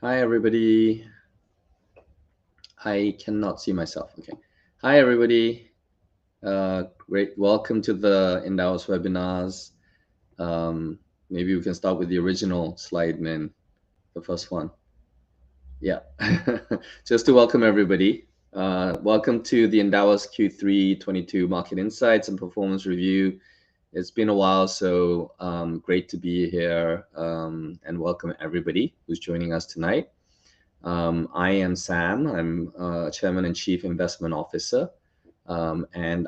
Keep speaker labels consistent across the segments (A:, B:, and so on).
A: Hi, everybody. I cannot see myself. Okay. Hi, everybody. Great. Welcome to the Endowus webinars. Maybe we can start with the original slide, Min, the first one. Yeah. Just to welcome everybody. Welcome to the Endowus Q3 22 Market Insights and Performance Review. It's been a while, so great to be here and welcome everybody who's joining us tonight. I am Sam. I'm Chairman and Chief Investment Officer. And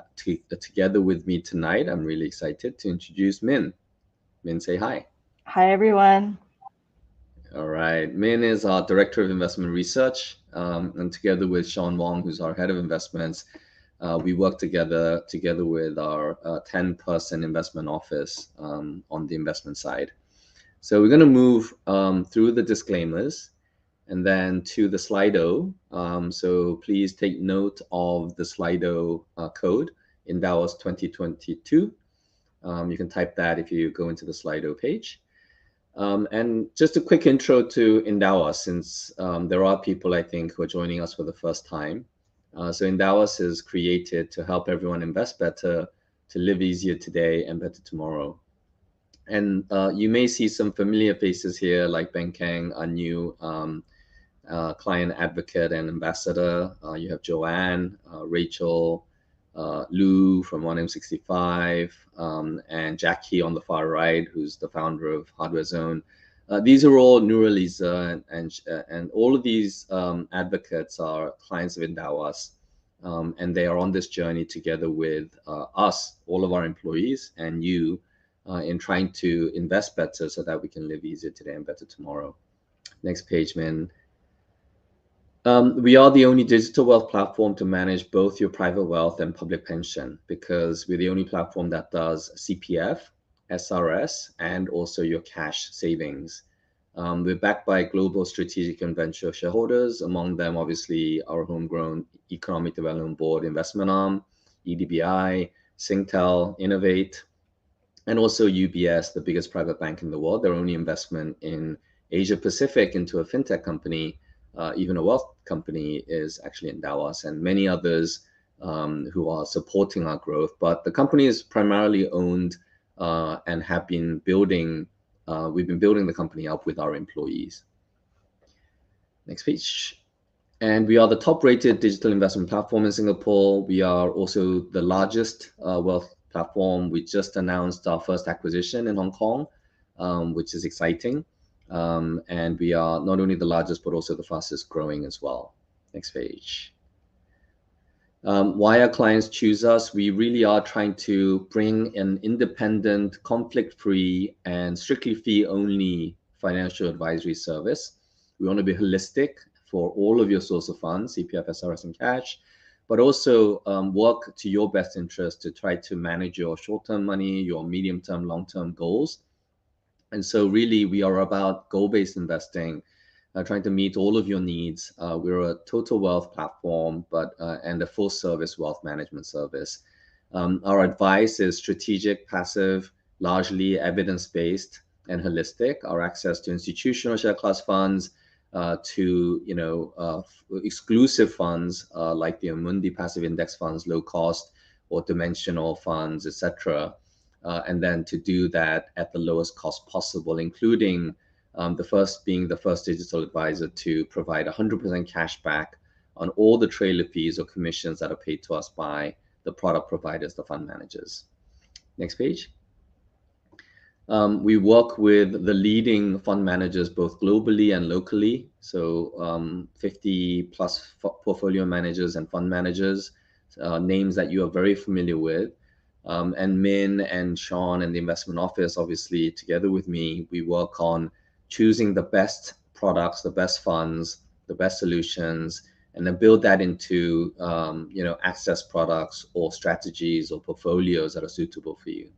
A: together with me tonight, I'm really excited to introduce Min. Min, say hi.
B: Hi, everyone.
A: All right. Min is our Director of Investment Research. And together with Sean Wong, who's our Head of Investments, we work together with our 10-person investment office on the investment side. So we're going to move through the disclaimers and then to the Slido. So please take note of the Slido code, Endowus 2022. You can type that if you go into the Slido page. And just a quick intro to Endowus, since there are people, I think, who are joining us for the first time. So Endowus is created to help everyone invest better, to live easier today and better tomorrow. And you may see some familiar faces here, like Ben Kang, our new client advocate and ambassador. You have Joanne, Rachel, Lou from 1M65, and Jackie on the far right, who's the founder of Hardware Zone. These are all Nuralisa, and all of these advocates are clients of Endowus, and they are on this journey together with us, all of our employees, and you, in trying to invest better so that we can live easier today and better tomorrow. Next page, man. We are the only digital wealth platform to manage both your private wealth and public pension, because we're the only platform that does CPF, SRS, and also your cash savings. We're backed by global strategic and venture shareholders, among them, obviously, our homegrown Economic Development Board investment arm, EDBI, Singtel, Innovate, and also UBS, the biggest private bank in the world. Their only investment in Asia Pacific into a fintech company, even a wealth company, is actually Endowus, and many others who are supporting our growth. But the company is primarily owned and have been building. We've been building the company up with our employees. Next page. And we are the top-rated digital investment platform in Singapore. We are also the largest wealth platform. We just announced our first acquisition in Hong Kong, which is exciting. And we are not only the largest, but also the fastest growing as well. Next page. Why our clients choose us? We really are trying to bring an independent, conflict-free, and strictly fee-only financial advisory service. We want to be holistic for all of your source of funds, CPF, SRS, and cash, but also work to your best interest to try to manage your short-term money, your medium-term, long-term goals. And so really, we are about goal-based investing, trying to meet all of your needs. We're a total wealth platform, and a full-service wealth management service. Our advice is strategic, passive, largely evidence-based, and holistic. Our access to institutional share class funds, to exclusive funds like the Amundi passive index funds, low cost or dimensional funds, etc. And then to do that at the lowest cost possible, including being the first digital advisor to provide 100% cash back on all the trailer fees or commissions that are paid to us by the product providers, the fund managers. Next page. We work with the leading fund managers, both globally and locally. So 50 plus portfolio managers and fund managers, names that you are very familiar with. And Min and Sean and the investment office, obviously, together with me, we work on choosing the best products, the best funds, the best solutions, and then build that into access products or strategies or portfolios that are suitable for you.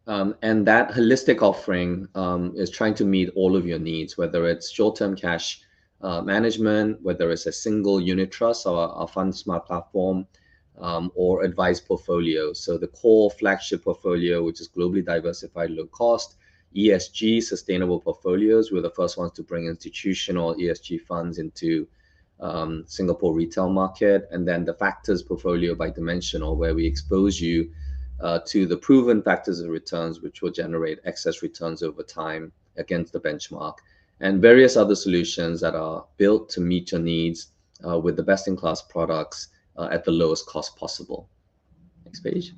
A: And that holistic offering is trying to meet all of your needs, whether it's short-term cash management, whether it's a single unit trust or our Fund Smart platform, or advised portfolio. So the core flagship portfolio, which is globally diversified, low cost, ESG sustainable portfolios. We're the first ones to bring institutional ESG funds into Singapore retail market, and then the factors portfolio by Dimensional, where we expose you to the proven factors of returns, which will generate excess returns over time against the benchmark, and various other solutions that are built to meet your needs with the best-in-class products at the lowest cost possible. Next page.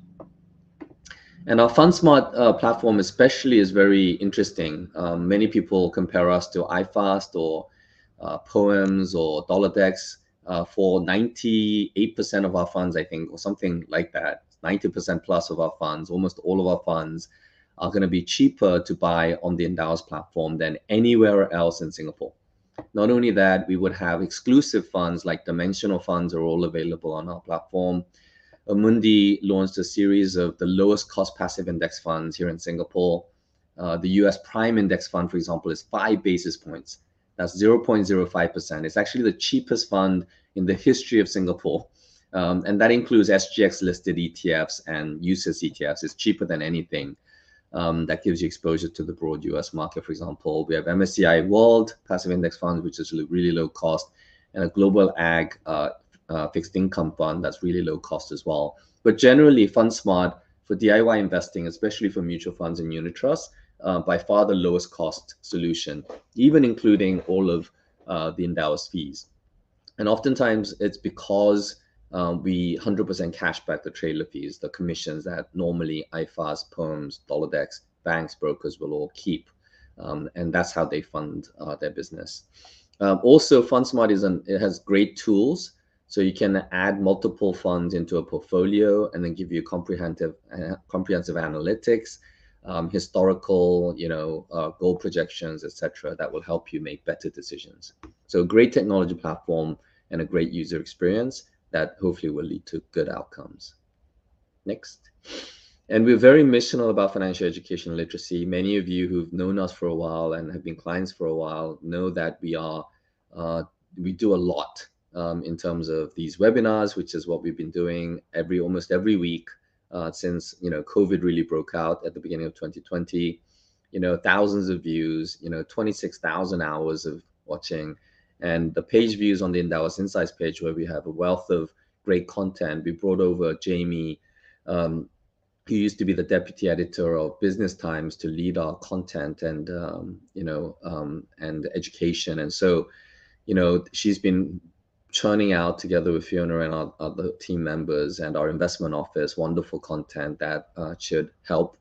A: And our FundSmart platform especially is very interesting. Many people compare us to iFast or Poems or Dolodex. For 98% of our funds, I think, or something like that, 90% plus of our funds, almost all of our funds are going to be cheaper to buy on the Endowus platform than anywhere else in Singapore. Not only that, we would have exclusive funds like dimensional funds are all available on our platform. Amundi launched a series of the lowest cost passive index funds here in Singapore. The US Prime Index Fund, for example, is 5 basis points. That's 0.05%. It's actually the cheapest fund in the history of Singapore. And that includes SGX listed ETFs and UCITS ETFs. It's cheaper than anything. That gives you exposure to the broad US market, for example. We have MSCI World Passive Index Funds, which is really low cost, and a Global Ag fixed income fund that's really low cost as well. But generally, FundSmart for DIY investing, especially for mutual funds and unit trusts, by far the lowest cost solution, even including all of the Endowus fees. And oftentimes it's because we 100% cash back the trailer fees, the commissions that normally iFast, Poems, Dolodex, banks, brokers will all keep. And that's how they fund their business. Also, FundSmart it has great tools. So you can add multiple funds into a portfolio and then give you comprehensive analytics, historical, goal projections, etc., that will help you make better decisions. So a great technology platform and a great user experience that hopefully will lead to good outcomes. Next. And we're very missional about financial education and literacy. Many of you who've known us for a while and have been clients for a while know that we do a lot in terms of these webinars, which is what we've been doing almost every week since COVID really broke out at the beginning of 2020. Thousands of views, 26,000 hours of watching, and the page views on the Endowus Insights page, where we have a wealth of great content. We brought over Jamie, who used to be the deputy editor of Business Times, to lead our content and and education. And so, she's been churning out together with Fiona and our other team members and our investment office wonderful content that should help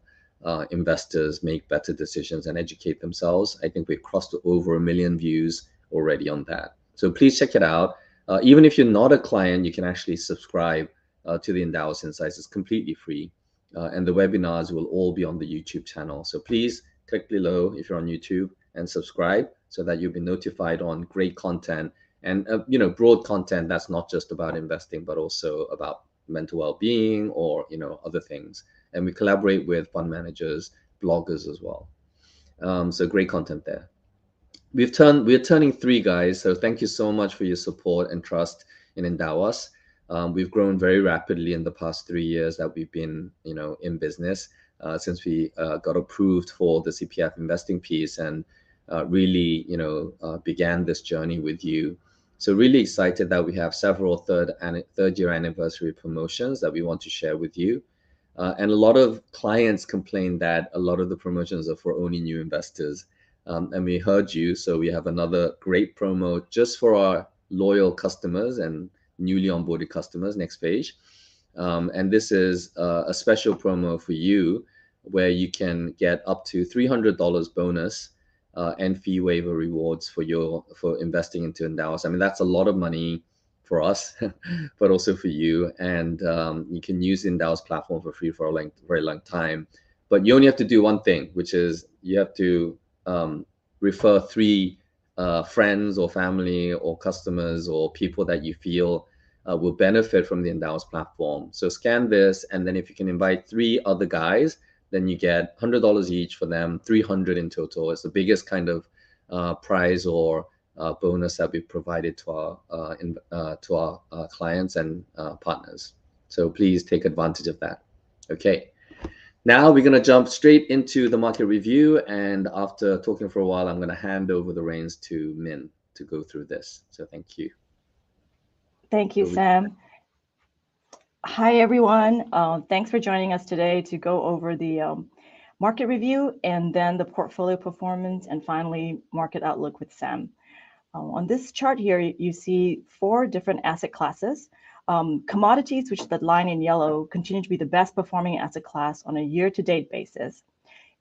A: investors make better decisions and educate themselves. I think we've crossed over 1 million views already on that. So please check it out. Even if you're not a client, you can actually subscribe to the Endowus Insights. It's completely free. And the webinars will all be on the YouTube channel. So please click below if you're on YouTube and subscribe so that you'll be notified on great content and broad content that's not just about investing, but also about mental well-being or other things. And we collaborate with fund managers, bloggers as well. So great content there. We're turning 3, guys. So thank you so much for your support and trust in Endowus. We've grown very rapidly in the past 3 years that we've been in business since we got approved for the CPF investing piece and really began this journey with you. So really excited that we have several third year anniversary promotions that we want to share with you. And a lot of clients complain that a lot of the promotions are for only new investors. And we heard you, so we have another great promo just for our loyal customers and newly onboarded customers. Next page. And this is a special promo for you where you can get up to $300 bonus and fee waiver rewards for investing into Endowus. I mean, that's a lot of money for us, but also for you. And you can use the Endowus platform for free for a very long time. But you only have to do one thing, which is you have to refer 3 friends or family or customers or people that you feel will benefit from the Endowus platform. So scan this, and then if you can invite 3 other guys, then you get $100 each for them, $300 in total. It's the biggest kind of prize or bonus that we've provided to our clients and partners. So please take advantage of that. Okay. Now we're going to jump straight into the market review. And after talking for a while, I'm going to hand over the reins to Min to go through this. So thank you.
B: Thank you, Sam. Hi, everyone. Thanks for joining us today to go over the market review and then the portfolio performance and finally market outlook with Sam. On this chart here, you see 4 different asset classes. Commodities, which is the line in yellow, continue to be the best performing asset class on a year-to-date basis,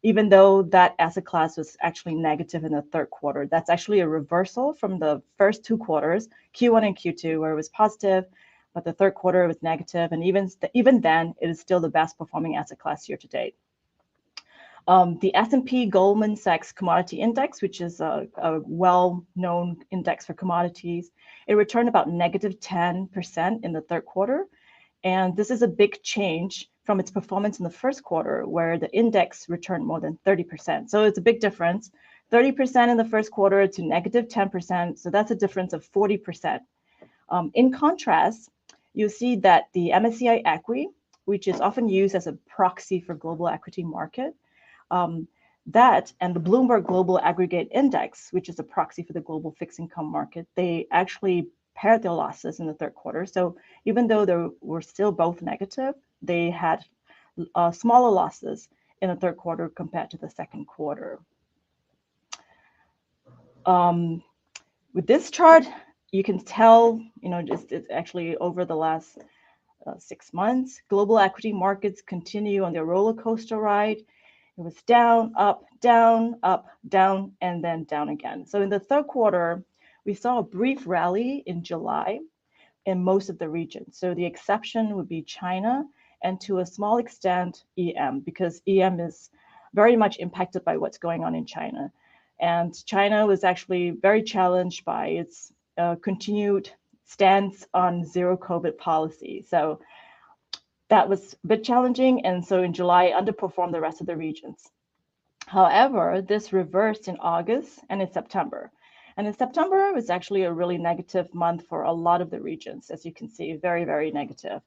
B: even though that asset class was actually negative in the third quarter. That's actually a reversal from the first 2 quarters, Q1 and Q2, where it was positive, but the third quarter was negative, and even then, it is still the best performing asset class year to date. The S&P Goldman Sachs Commodity Index, which is a well-known index for commodities, it returned about negative 10% in the third quarter. And this is a big change from its performance in the first quarter, where the index returned more than 30%. So it's a big difference, 30% in the first quarter to negative 10%. So that's a difference of 40%. In contrast, you see that the MSCI Equity, which is often used as a proxy for global equity market, that and the Bloomberg Global Aggregate Index, which is a proxy for the global fixed income market, they actually paired their losses in the third quarter. So even though they were still both negative, they had smaller losses in the third quarter compared to the second quarter. With this chart, you can tell, it's actually over the last 6 months, global equity markets continue on their roller coaster ride. It was down, up, down, and then down again. So in the third quarter, we saw a brief rally in July in most of the regions. So the exception would be China and to a small extent EM, because EM is very much impacted by what's going on in China. And China was actually very challenged by its continued stance on zero COVID policy. So that was a bit challenging. And so in July, underperformed the rest of the regions. However, this reversed in August and in September. And in September, it was actually a really negative month for a lot of the regions, as you can see, very, very negative.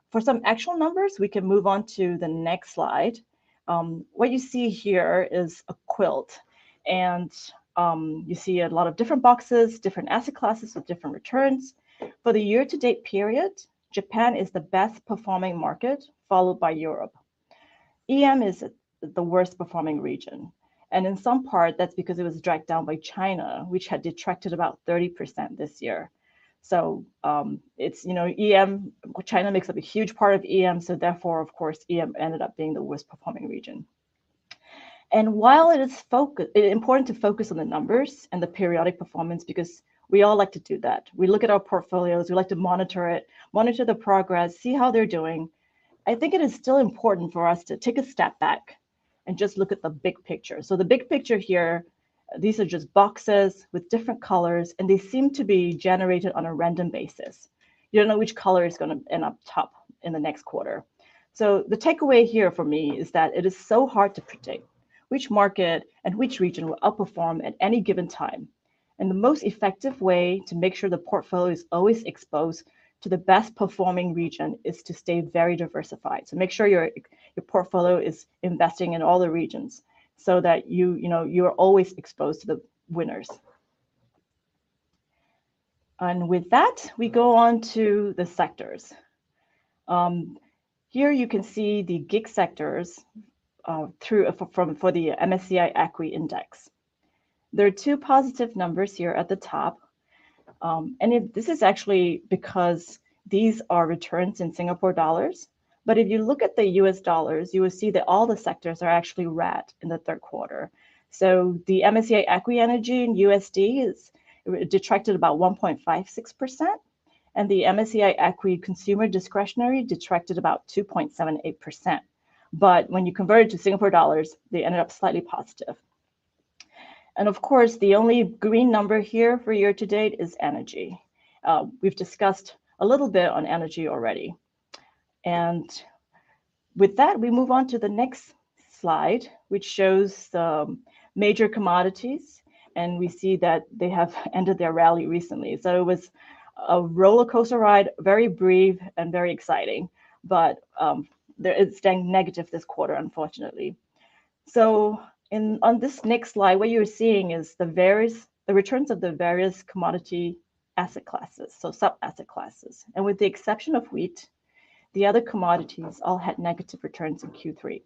B: For some actual numbers, we can move on to the next slide. What you see here is a quilt. And you see a lot of different boxes, different asset classes with different returns. For the year-to-date period, Japan is the best performing market, followed by Europe. EM is the worst performing region. And in some part, that's because it was dragged down by China, which had detracted about 30% this year. So it's, EM, China makes up a huge part of EM. So therefore, of course, EM ended up being the worst performing region. And while it is important to focus on the numbers and the periodic performance, because we all like to do that. We look at our portfolios, we like to monitor it, monitor the progress, see how they're doing. I think it is still important for us to take a step back and just look at the big picture. So the big picture here, these are just boxes with different colors, and they seem to be generated on a random basis. You don't know which color is going to end up top in the next quarter. So the takeaway here for me is that it is so hard to predict which market and which region will outperform at any given time. And the most effective way to make sure the portfolio is always exposed to the best performing region is to stay very diversified. So make sure your portfolio is investing in all the regions so that you're always exposed to the winners. And with that, we go on to the sectors. Here you can see the gig sectors for the MSCI Equity Index. There are 2 positive numbers here at the top. This is actually because these are returns in Singapore dollars. But if you look at the US dollars, you will see that all the sectors are actually red in the third quarter. So the MSCI Equity Energy in USD detracted about 1.56%. And the MSCI Equity Consumer Discretionary detracted about 2.78%. But when you convert it to Singapore dollars, they ended up slightly positive. And of course, the only green number here for year to date is energy. We've discussed a little bit on energy already. And with that, we move on to the next slide, which shows the major commodities. And we see that they have ended their rally recently. So it was a roller coaster ride, very brief and very exciting. But it's staying negative this quarter, unfortunately. So on this next slide, what you're seeing is the returns of the various commodity asset classes, so sub-asset classes. And with the exception of wheat, the other commodities all had negative returns in Q3.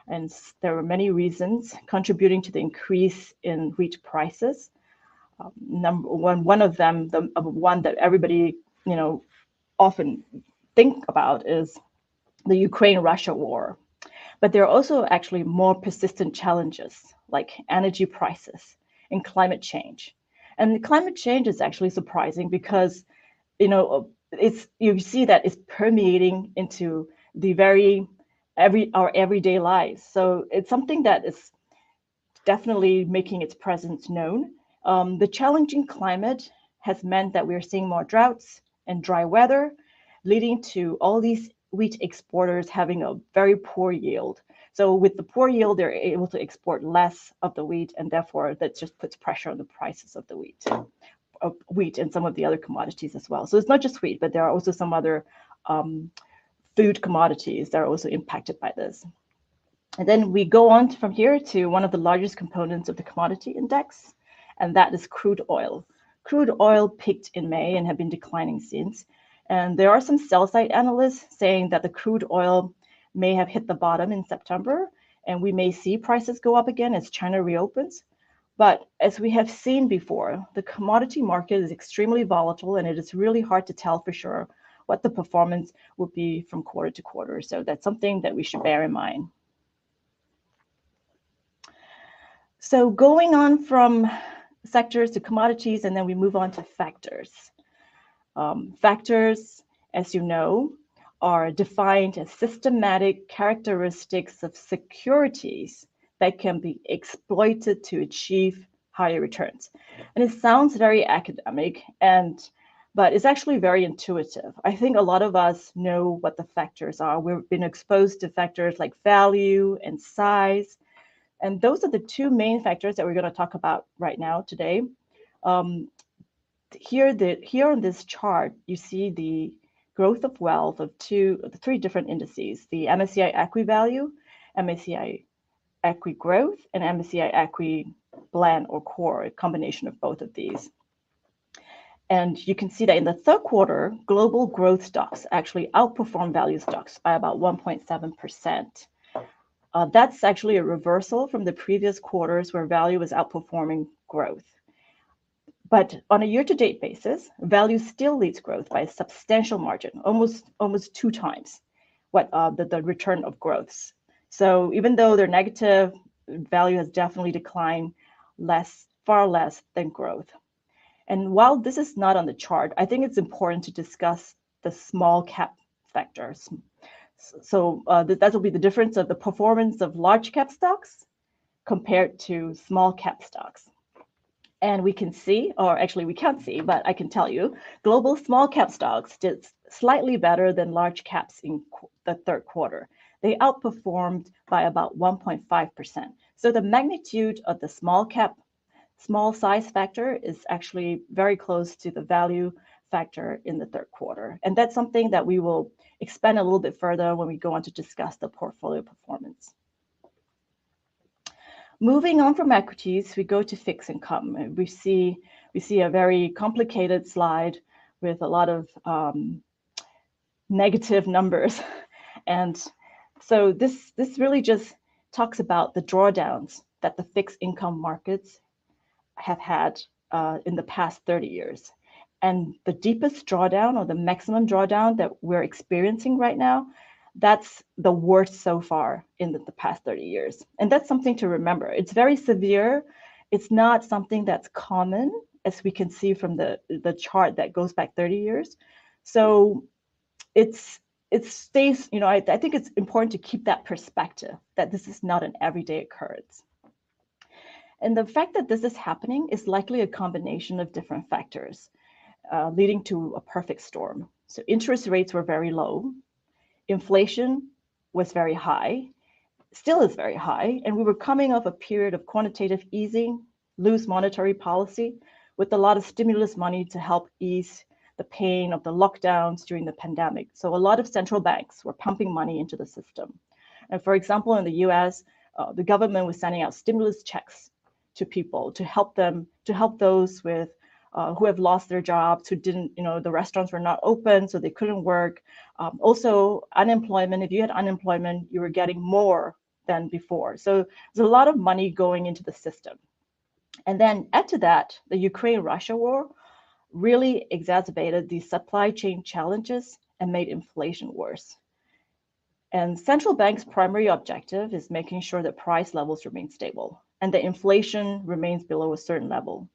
B: And there were many reasons contributing to the increase in wheat prices. One of them, the one that everybody often think about, is the Ukraine-Russia war. But there are also actually more persistent challenges like energy prices and climate change. And the climate change is actually surprising because you see that it's permeating into our everyday lives. So it's something that is definitely making its presence known. The challenging climate has meant that we're seeing more droughts and dry weather, leading to all these wheat exporters having a very poor yield. So with the poor yield, they're able to export less of the wheat, and therefore that just puts pressure on the prices of the wheat and some of the other commodities as well. So it's not just wheat, but there are also some other food commodities that are also impacted by this. And then we go on from here to one of the largest components of the commodity index, and that is crude oil. Crude oil peaked in May and have been declining since. And there are some sell-side analysts saying that the crude oil may have hit the bottom in September, and we may see prices go up again as China reopens. But as we have seen before, the commodity market is extremely volatile, and it is really hard to tell for sure what the performance will be from quarter to quarter. So that's something that we should bear in mind. So going on from sectors to commodities, and then we move on to factors. Factors, as you know, are defined as systematic characteristics of securities that can be exploited to achieve higher returns. And it sounds very academic, but it's actually very intuitive. I think a lot of us know what the factors are. We've been exposed to factors like value and size. And those are the two main factors that we're going to talk about right now today. Here on this chart, you see the growth of wealth of three different indices: the MSCI Equi Value, MSCI Equi Growth, and MSCI Equi Blend or Core, a combination of both of these. And you can see that in the third quarter, global growth stocks actually outperformed value stocks by about 1.7%. That's actually a reversal from the previous quarters where value was outperforming growth. But on a year-to-date basis, value still leads growth by a substantial margin, almost 2 times what the return of growths. So even though they're negative, value has definitely declined far less than growth. And while this is not on the chart, I think it's important to discuss the small cap factors. So that will be the difference of the performance of large cap stocks compared to small cap stocks. And we can see, or actually we can't see, but I can tell you, global small cap stocks did slightly better than large caps in the third quarter. They outperformed by about 1.5%. So the magnitude of the small size factor is actually very close to the value factor in the third quarter. And that's something that we will expand a little bit further when we go on to discuss the portfolio performance. Moving on from equities, we go to fixed income. We see a very complicated slide with a lot of negative numbers. And so this really just talks about the drawdowns that the fixed income markets have had in the past 30 years. And the deepest drawdown, or the maximum drawdown that we're experiencing right now, that's the worst so far in the past 30 years. And that's something to remember. It's very severe. It's not something that's common, as we can see from the chart that goes back 30 years. So it stays, I think it's important to keep that perspective, that this is not an everyday occurrence. And the fact that this is happening is likely a combination of different factors, leading to a perfect storm. So interest rates were very low. Inflation was very high, still is very high, and we were coming off a period of quantitative easing, loose monetary policy, with a lot of stimulus money to help ease the pain of the lockdowns during the pandemic. So a lot of central banks were pumping money into the system. And for example, in the US, the government was sending out stimulus checks to people to help those with who have lost their jobs, who didn't, the restaurants were not open, so they couldn't work. Also, unemployment, if you had unemployment, you were getting more than before. So there's a lot of money going into the system. And then add to that, the Ukraine-Russia war really exacerbated the supply chain challenges and made inflation worse. And central bank's primary objective is making sure that price levels remain stable and that inflation remains below a certain level.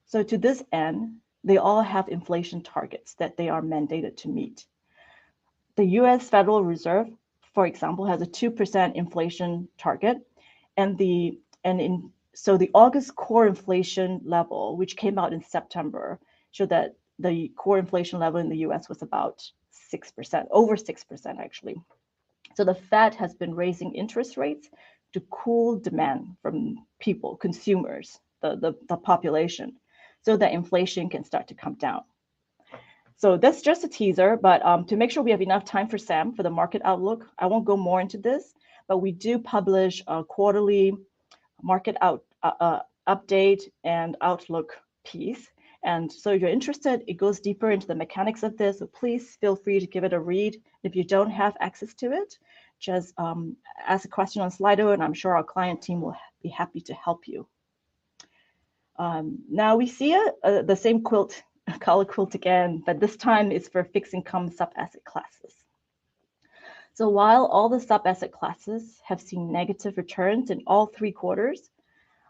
B: So to this end, they all have inflation targets that they are mandated to meet. The US Federal Reserve, for example, has a 2% inflation target, so the August core inflation level, which came out in September, showed that the core inflation level in the US was about 6%, over 6% actually. So the Fed has been raising interest rates to cool demand from people, consumers, the population, so that inflation can start to come down. So that's just a teaser, but to make sure we have enough time for Sam for the market outlook, I won't go more into this, but we do publish a quarterly market update and outlook piece. And so if you're interested, it goes deeper into the mechanics of this. So please feel free to give it a read. If you don't have access to it, just ask a question on Slido, and I'm sure our client team will be happy to help you. Now we see the same color quilt again, but this time it's for fixed income sub-asset classes. So while all the sub-asset classes have seen negative returns in all 3 quarters,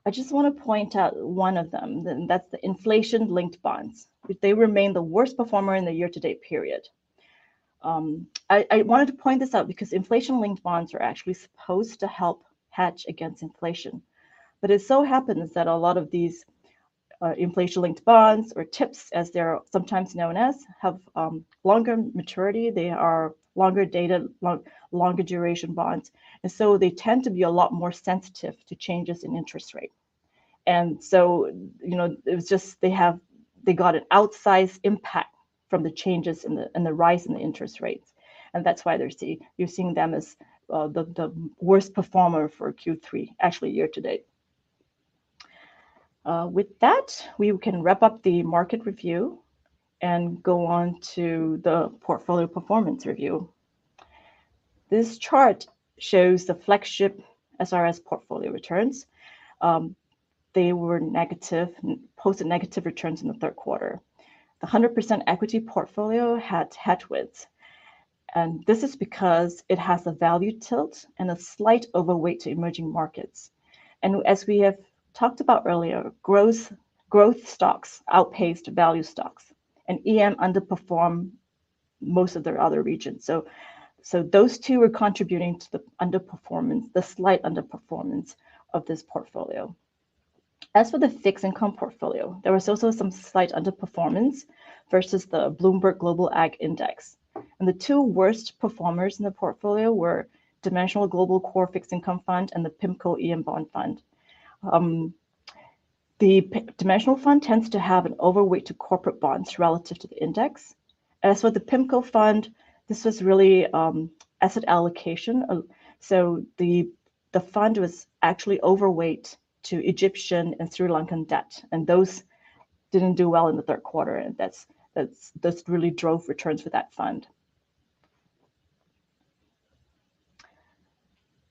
B: I just want to point out one of them, and that's the inflation-linked bonds. They remain the worst performer in the year-to-date period. I wanted to point this out because inflation-linked bonds are actually supposed to help hedge against inflation. But it so happens that a lot of these inflation-linked bonds, or TIPS as they're sometimes known as, have longer maturity. They are longer dated, longer duration bonds. And so they tend to be a lot more sensitive to changes in interest rate. And so, it was just, they got an outsized impact from the changes in the rise in the interest rates. And that's why you're seeing them as the worst performer for Q3, actually year to date. With that, we can wrap up the market review and go on to the portfolio performance review. This chart shows the flagship SRS portfolio returns. They were negative, posted negative returns in the 3rd quarter. The 100% equity portfolio had headwinds. And this is because it has a value tilt and a slight overweight to emerging markets. And as we have talked about earlier, growth stocks outpaced value stocks, and EM underperformed most of their other regions. So those two were contributing to the underperformance, the slight underperformance of this portfolio. As for the fixed income portfolio, there was also some slight underperformance versus the Bloomberg Global Ag Index. And the 2 worst performers in the portfolio were Dimensional Global Core Fixed Income Fund and the PIMCO EM Bond Fund. The Dimensional Fund tends to have an overweight to corporate bonds relative to the index. As for the PIMCO Fund, this was really asset allocation. So the fund was actually overweight to Egyptian and Sri Lankan debt, and those didn't do well in the 3rd quarter, and that's really drove returns for that fund.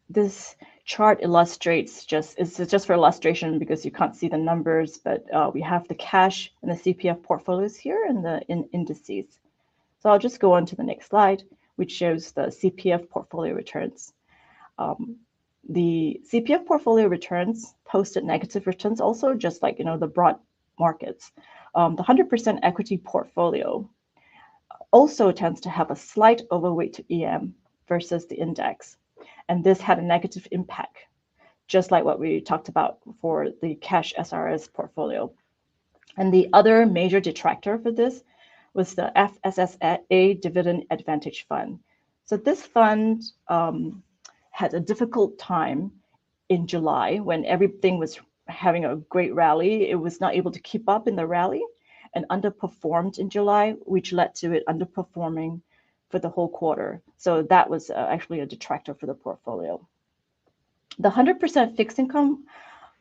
B: This chart illustrates it's just for illustration because you can't see the numbers, but we have the cash and the CPF portfolios here and the indices. So I'll just go on to the next slide, which shows the CPF portfolio returns. The CPF portfolio returns posted negative returns also, just like the broad markets. The 100% equity portfolio also tends to have a slight overweight to EM versus the index. And this had a negative impact, just like what we talked about for the cash SRS portfolio. And the other major detractor for this was the FSSA Dividend Advantage Fund. So this fund had a difficult time in July when everything was having a great rally. It was not able to keep up in the rally. and underperformed in July, which led to it underperforming for the whole quarter. So that was actually a detractor for the portfolio. The 100% fixed income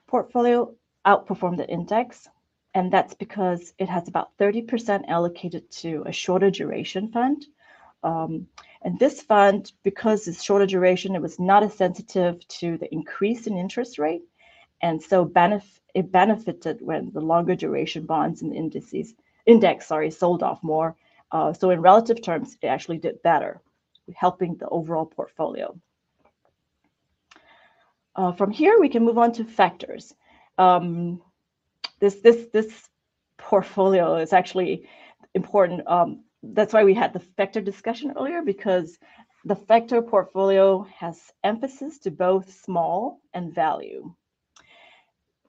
B: portfolio outperformed the index, and that's because it has about 30% allocated to a shorter duration fund. And this fund, because it's shorter duration, it was not as sensitive to the increase in interest rate, and so it benefited when the longer duration bonds in the index sold off more. So in relative terms, it actually did better, helping the overall portfolio. From here, we can move on to factors. This portfolio is actually important. That's why we had the factor discussion earlier, because the factor portfolio has emphasis to both small and value.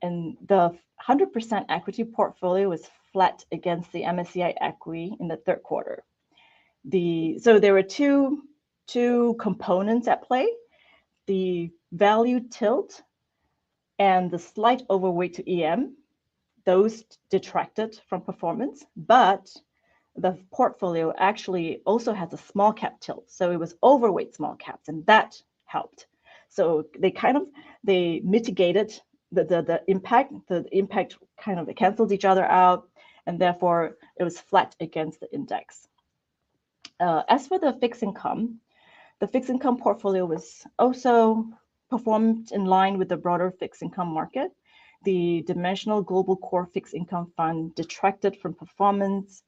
B: And the 100% equity portfolio was flat against the MSCI equity in the third quarter. So there were two components at play: the value tilt and the slight overweight to EM. Those detracted from performance, but the portfolio actually also has a small cap tilt, so it was overweight small caps, and that helped. So they mitigated the impact. The impact kind of canceled each other out, and therefore it was flat against the index. As for the fixed income portfolio was also performed in line with the broader fixed income market. The Dimensional Global Core Fixed Income Fund detracted from performance,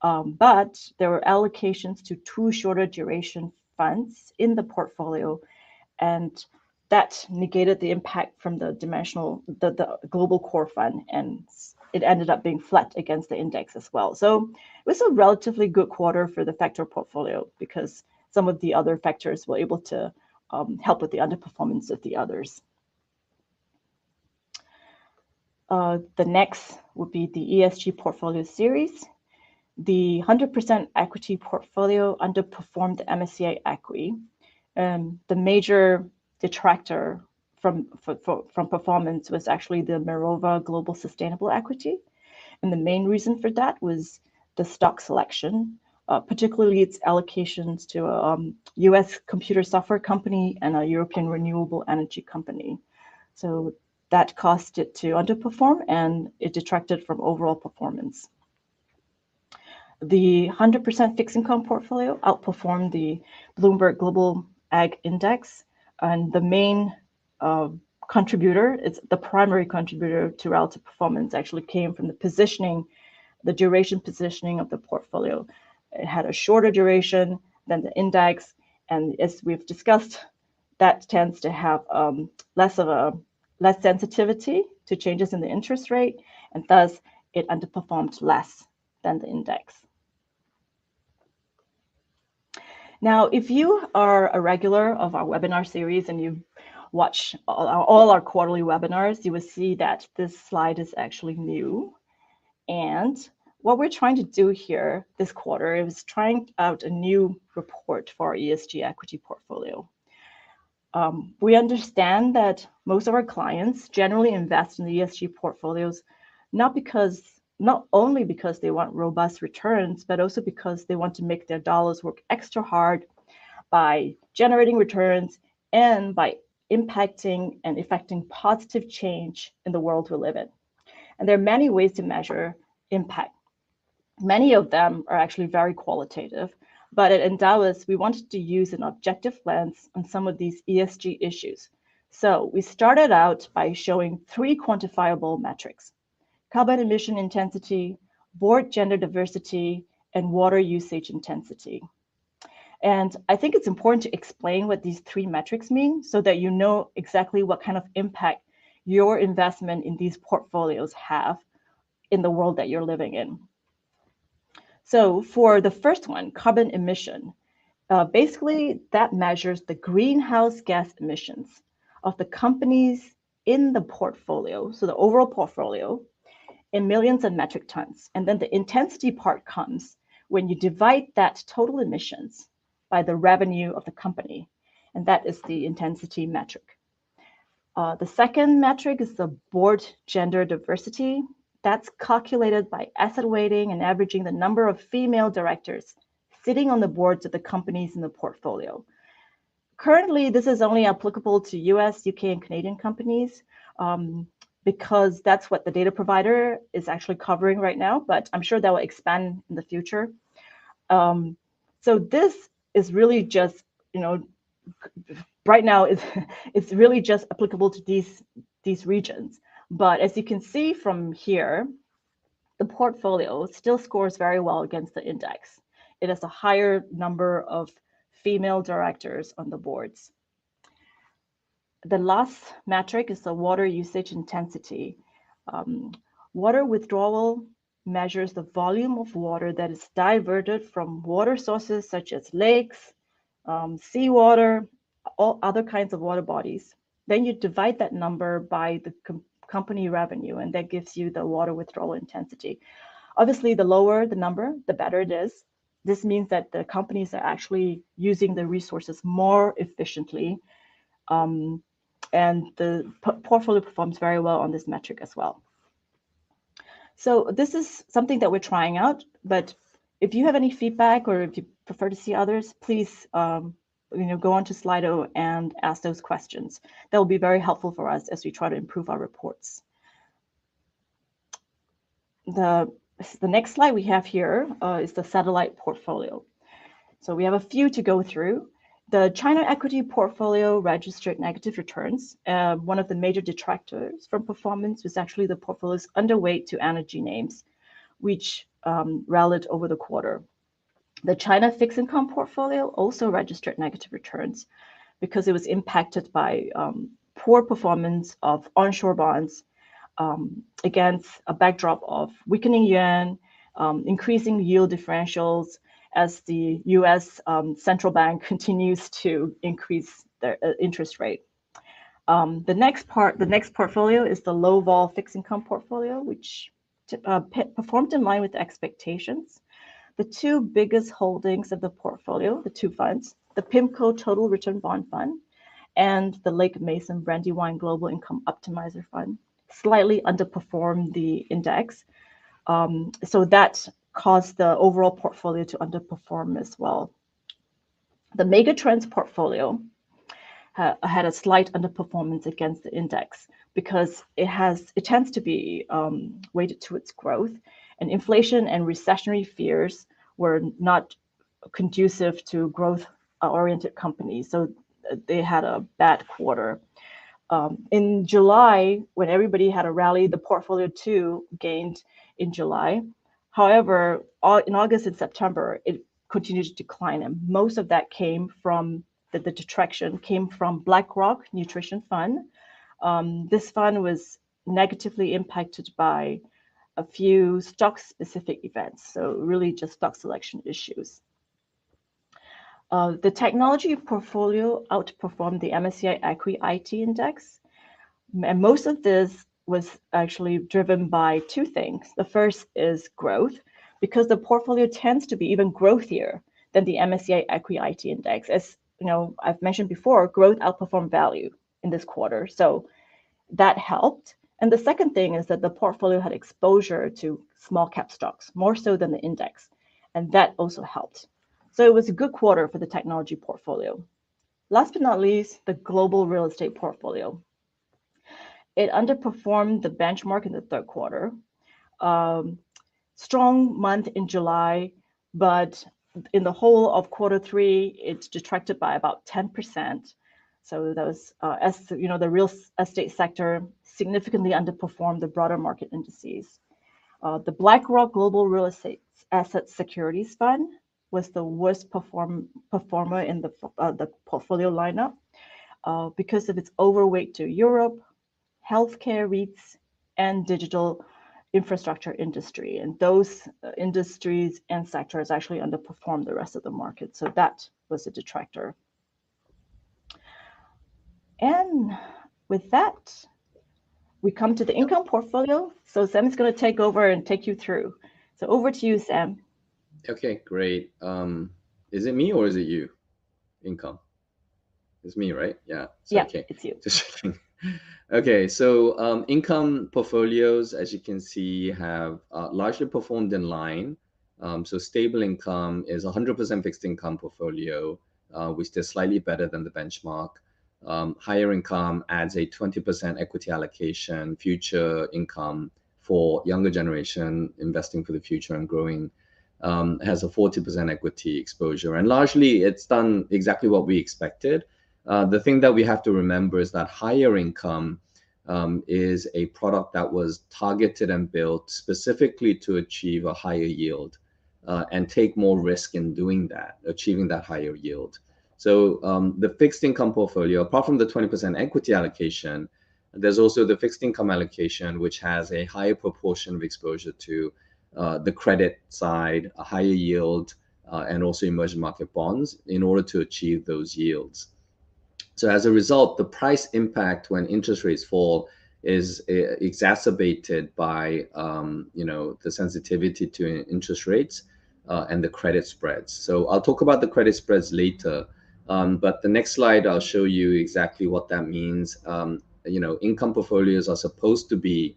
B: but there were allocations to two shorter duration funds in the portfolio, and that negated the impact from the Global Core Fund, and it ended up being flat against the index as well. So it was a relatively good quarter for the factor portfolio because some of the other factors were able to help with the underperformance of the others. The next would be the ESG portfolio series. The 100% equity portfolio underperformed the MSCI equity. The major detractor from performance was actually the Mirova Global Sustainable Equity. And the main reason for that was the stock selection, particularly its allocations to a US computer software company and a European renewable energy company. So that caused it to underperform, and it detracted from overall performance. The 100% fixed income portfolio outperformed the Bloomberg Global Ag Index, and the main contributor, it's the primary contributor to relative performance, actually came from the duration positioning of the portfolio. It had a shorter duration than the index, and as we've discussed, that tends to have less sensitivity to changes in the interest rate, and thus it underperformed less than the index. Now, if you are a regular of our webinar series and you watch all our quarterly webinars, you will see that this slide is actually new. And what we're trying to do here this quarter is trying out a new report for our ESG equity portfolio. We understand that most of our clients generally invest in the ESG portfolios not only because they want robust returns, but also because they want to make their dollars work extra hard by generating returns and by impacting and effecting positive change in the world we live in. And there are many ways to measure impact. Many of them are actually very qualitative, but at Endowus, we wanted to use an objective lens on some of these ESG issues. So we started out by showing 3 quantifiable metrics: carbon emission intensity, board gender diversity, and water usage intensity. And I think it's important to explain what these 3 metrics mean so that you know exactly what kind of impact your investment in these portfolios have in the world that you're living in. So for the first one, carbon emission, basically that measures the greenhouse gas emissions of the companies in the portfolio, so the overall portfolio, in millions of metric tons. And then the intensity part comes when you divide that total emissions by the revenue of the company, and that is the intensity metric. The second metric is the board gender diversity. That's calculated by asset weighting and averaging the number of female directors sitting on the boards of the companies in the portfolio. Currently, this is only applicable to US, UK, and Canadian companies because that's what the data provider is actually covering right now, but I'm sure that will expand in the future. So this is really just, right now it's really just applicable to these regions. But as you can see from here, the portfolio still scores very well against the index. It has a higher number of female directors on the boards. The last metric is the water usage intensity. Water withdrawal measures the volume of water that is diverted from water sources such as lakes, seawater, all other kinds of water bodies. Then you divide that number by the company revenue, and that gives you the water withdrawal intensity. Obviously, the lower the number, the better it is. This means that the companies are actually using the resources more efficiently, and the portfolio performs very well on this metric as well. So this is something that we're trying out, but if you have any feedback or if you prefer to see others, please go on to Slido and ask those questions. That will be very helpful for us as we try to improve our reports. The next slide we have here is the satellite portfolio. So we have a few to go through. The China equity portfolio registered negative returns. One of the major detractors from performance was actually the portfolio's underweight to energy names, which rallied over the quarter. The China fixed income portfolio also registered negative returns because it was impacted by poor performance of onshore bonds against a backdrop of weakening yuan, increasing yield differentials, as the U.S. Central Bank continues to increase their interest rate. The next portfolio is the low vol fixed income portfolio, which performed in line with expectations. The two biggest holdings of the portfolio, the two funds, the PIMCO Total Return Bond Fund and the Lake Mason Brandywine Global Income Optimizer Fund, slightly underperformed the index. So that caused the overall portfolio to underperform as well. The Megatrends portfolio had a slight underperformance against the index because it tends to be weighted to its growth, and inflation and recessionary fears were not conducive to growth-oriented companies. So they had a bad quarter. In July, when everybody had a rally, the portfolio too gained in July. However, in August and September, it continued to decline, and most of that came from the detraction came from BlackRock Nutrition Fund. This fund was negatively impacted by a few stock-specific events, so really just stock selection issues. The technology portfolio outperformed the MSCI Equity IT Index, and most of this was actually driven by two things. The first is growth, because the portfolio tends to be even growthier than the MSCI Equity IT Index. As I've mentioned before, growth outperformed value in this quarter, so that helped. And the second thing is that the portfolio had exposure to small cap stocks, more so than the index, and that also helped. So it was a good quarter for the technology portfolio. Last but not least, the global real estate portfolio. It underperformed the benchmark in the third quarter. Strong month in July, but in the whole of quarter three, it detracted by about 10%. So that was, the real estate sector significantly underperformed the broader market indices. The BlackRock Global Real Estate Asset Securities Fund was the worst performer in the portfolio lineup because of its overweight to Europe, healthcare REITs, and digital infrastructure industry. And those industries and sectors actually underperformed the rest of the market. So that was a detractor. And with that, we come to the income portfolio. So Sam is going to take over and take you through. So over to you, Sam.
A: Okay, great. Is it me or is it you? Income. It's me, right? Yeah. So,
B: yeah,
A: okay.
B: it's you.
A: Just checking. Okay, so income portfolios, as you can see, have largely performed in line. So stable income is 100% fixed income portfolio, which is slightly better than the benchmark. Higher income adds a 20% equity allocation, future income for younger generation investing for the future and growing. Has a 40% equity exposure, and largely it's done exactly what we expected. The thing that we have to remember is that higher income is a product that was targeted and built specifically to achieve a higher yield and take more risk in doing that, achieving that higher yield. So the fixed income portfolio, apart from the 20% equity allocation, there's also the fixed income allocation, which has a higher proportion of exposure to the credit side, a higher yield, and also emerging market bonds in order to achieve those yields. So as a result, the price impact when interest rates fall is exacerbated by the sensitivity to interest rates and the credit spreads. So I'll talk about the credit spreads later, but the next slide I'll show you exactly what that means. Income portfolios are supposed to be,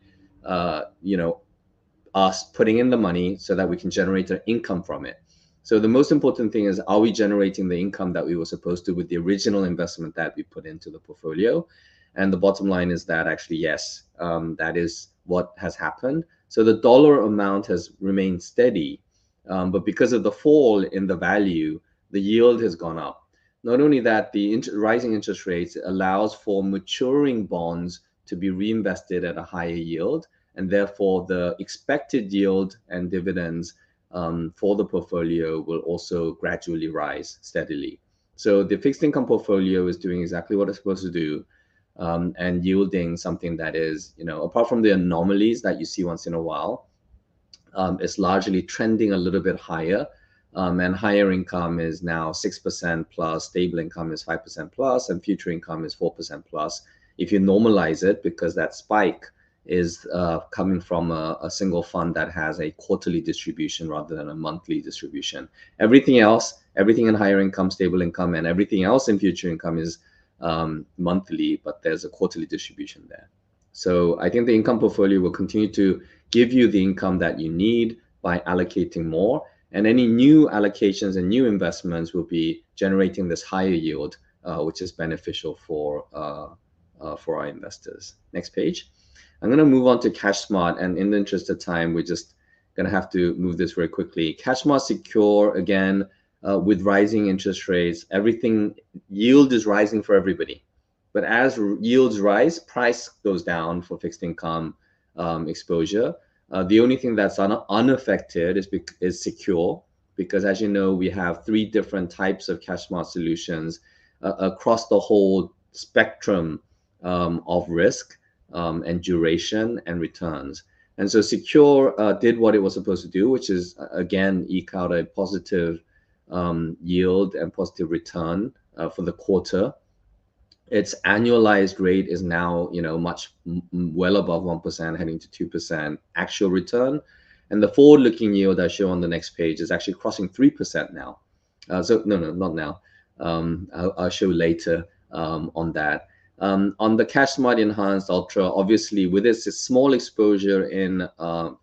A: us putting in the money so that we can generate an income from it. So the most important thing is, are we generating the income that we were supposed to with the original investment that we put into the portfolio? And the bottom line is that actually, yes, that is what has happened. So the dollar amount has remained steady, but because of the fall in the value, the yield has gone up. Not only that, the rising interest rates allows for maturing bonds to be reinvested at a higher yield, and therefore the expected yield and dividends for the portfolio will also gradually rise steadily. So the fixed income portfolio is doing exactly what it's supposed to do, and yielding something that is, apart from the anomalies that you see once in a while, is largely trending a little bit higher. And higher income is now 6% plus, stable income is 5% plus, and future income is 4% plus. If you normalize it, because that spike is coming from a single fund that has a quarterly distribution rather than a monthly distribution. Everything else, everything in higher income, stable income, and everything else in future income is monthly, but there's a quarterly distribution there. So I think the income portfolio will continue to give you the income that you need by allocating more, and any new allocations and new investments will be generating this higher yield, which is beneficial for our investors. Next page. I'm going to move on to CashSmart, and in the interest of time, we're just going to have to move this very quickly. CashSmart Secure, again, with rising interest rates, everything, yield is rising for everybody. But as yields rise, price goes down for fixed income exposure. The only thing that's unaffected is Secure, because as you know, we have 3 different types of CashSmart solutions across the whole spectrum of risk. And duration and returns. And so Secure did what it was supposed to do, which is, again, eke out a positive yield and positive return for the quarter. Its annualized rate is now, much well above 1%, heading to 2% actual return. And the forward-looking yield I show on the next page is actually crossing 3% now. So no, not now. I'll show later on that. On the CashSmart Enhanced Ultra, obviously with its small exposure in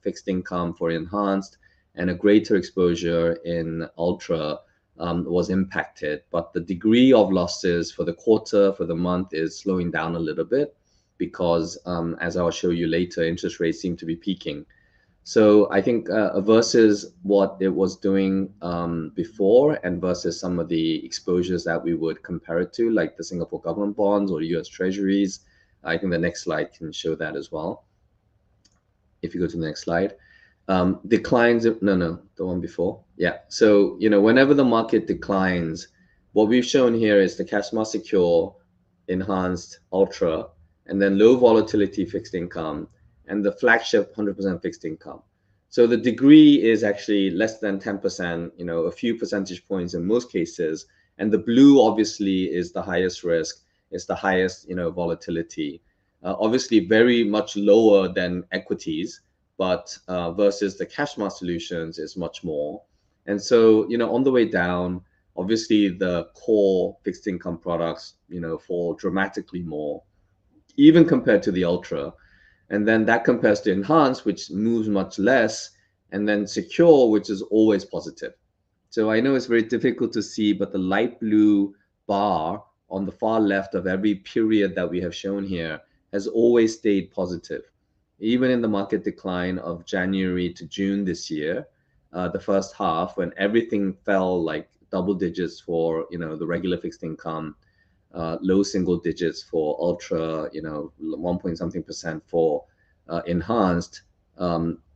A: fixed income for Enhanced and a greater exposure in Ultra was impacted, but the degree of losses for the quarter, for the month, is slowing down a little bit because, as I'll show you later, interest rates seem to be peaking. So I think versus what it was doing before and versus some of the exposures that we would compare it to, like the Singapore government bonds or US treasuries, I think the next slide can show that as well. If you go to the next slide. Declines, no, the one before. Yeah, so, whenever the market declines, what we've shown here is the CashSmart Secure, Enhanced, Ultra, and then low volatility fixed income, and the flagship 100% fixed income. So the degree is actually less than 10%, a few percentage points in most cases. And the blue obviously is the highest risk, it's the highest, volatility. Obviously very much lower than equities, but versus the CashSmart solutions is much more. And so, on the way down, obviously the core fixed income products, fall dramatically more. even compared to the ultra. And then that compares to enhanced, which moves much less, and then secure, which is always positive. So I know it's very difficult to see, but the light blue bar on the far left of every period that we have shown here has always stayed positive. Even in the market decline of January to June this year, the first half, when everything fell like double digits for the regular fixed income, low single digits for ultra, 1 point something percent for enhanced,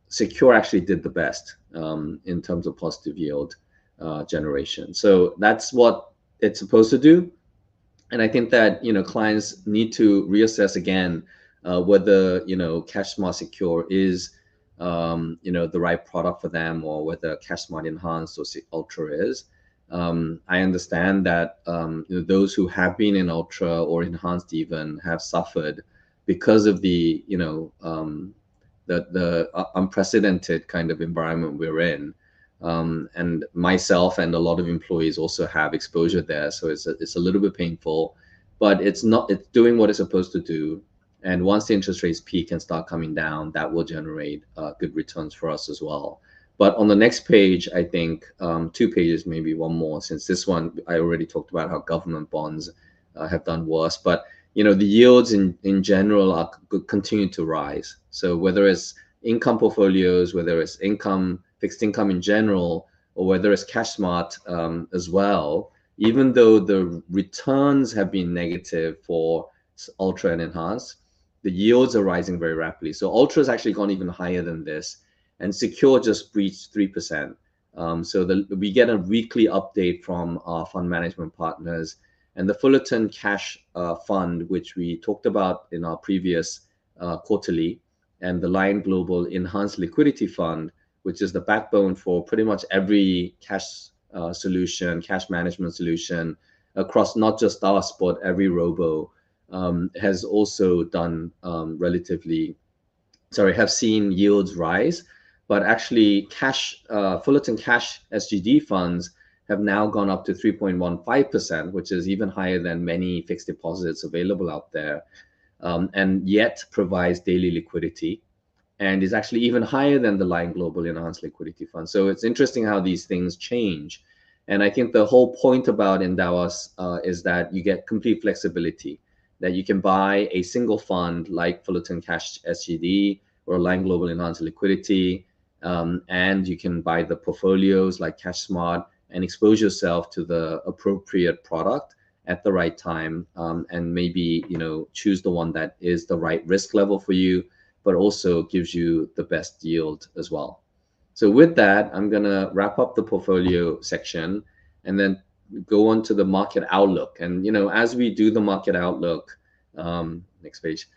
A: secure actually did the best in terms of positive yield generation. So that's what it's supposed to do. And I think that clients need to reassess again whether cash smart secure is the right product for them, or whether cash smart enhanced or ultra is. I understand that those who have been in ultra or enhanced even have suffered because of the unprecedented kind of environment we're in. And myself and a lot of employees also have exposure there, so it's a little bit painful, but it's doing what it's supposed to do. And once the interest rates peak and start coming down, that will generate good returns for us as well. But on the next page, I think 2 pages, maybe one more, since this one I already talked about how government bonds have done worse. But the yields in general are continue to rise. So whether it's income portfolios, whether it's fixed income in general, or whether it's cash smart as well, even though the returns have been negative for ultra and enhanced, the yields are rising very rapidly. So ultra has actually gone even higher than this, and secure just breached 3%. So we get a weekly update from our fund management partners, and the Fullerton Cash Fund, which we talked about in our previous quarterly, and the Lion Global Enhanced Liquidity Fund, which is the backbone for pretty much every cash solution, cash management solution across not just our spot, every robo, has also done have seen yields rise. But actually Fullerton Cash SGD funds have now gone up to 3.15%, which is even higher than many fixed deposits available out there, and yet provides daily liquidity, and is actually even higher than the Lion Global Enhanced Liquidity Fund. So it's interesting how these things change. And I think the whole point about Endowus is that you get complete flexibility, that you can buy a single fund like Fullerton Cash SGD or Lion Global Enhanced Liquidity, and you can buy the portfolios like Cash Smart and expose yourself to the appropriate product at the right time, and maybe choose the one that is the right risk level for you, but also gives you the best yield as well. So with that, I'm going to wrap up the portfolio section and then go on to the market outlook. And as we do the market outlook, next page,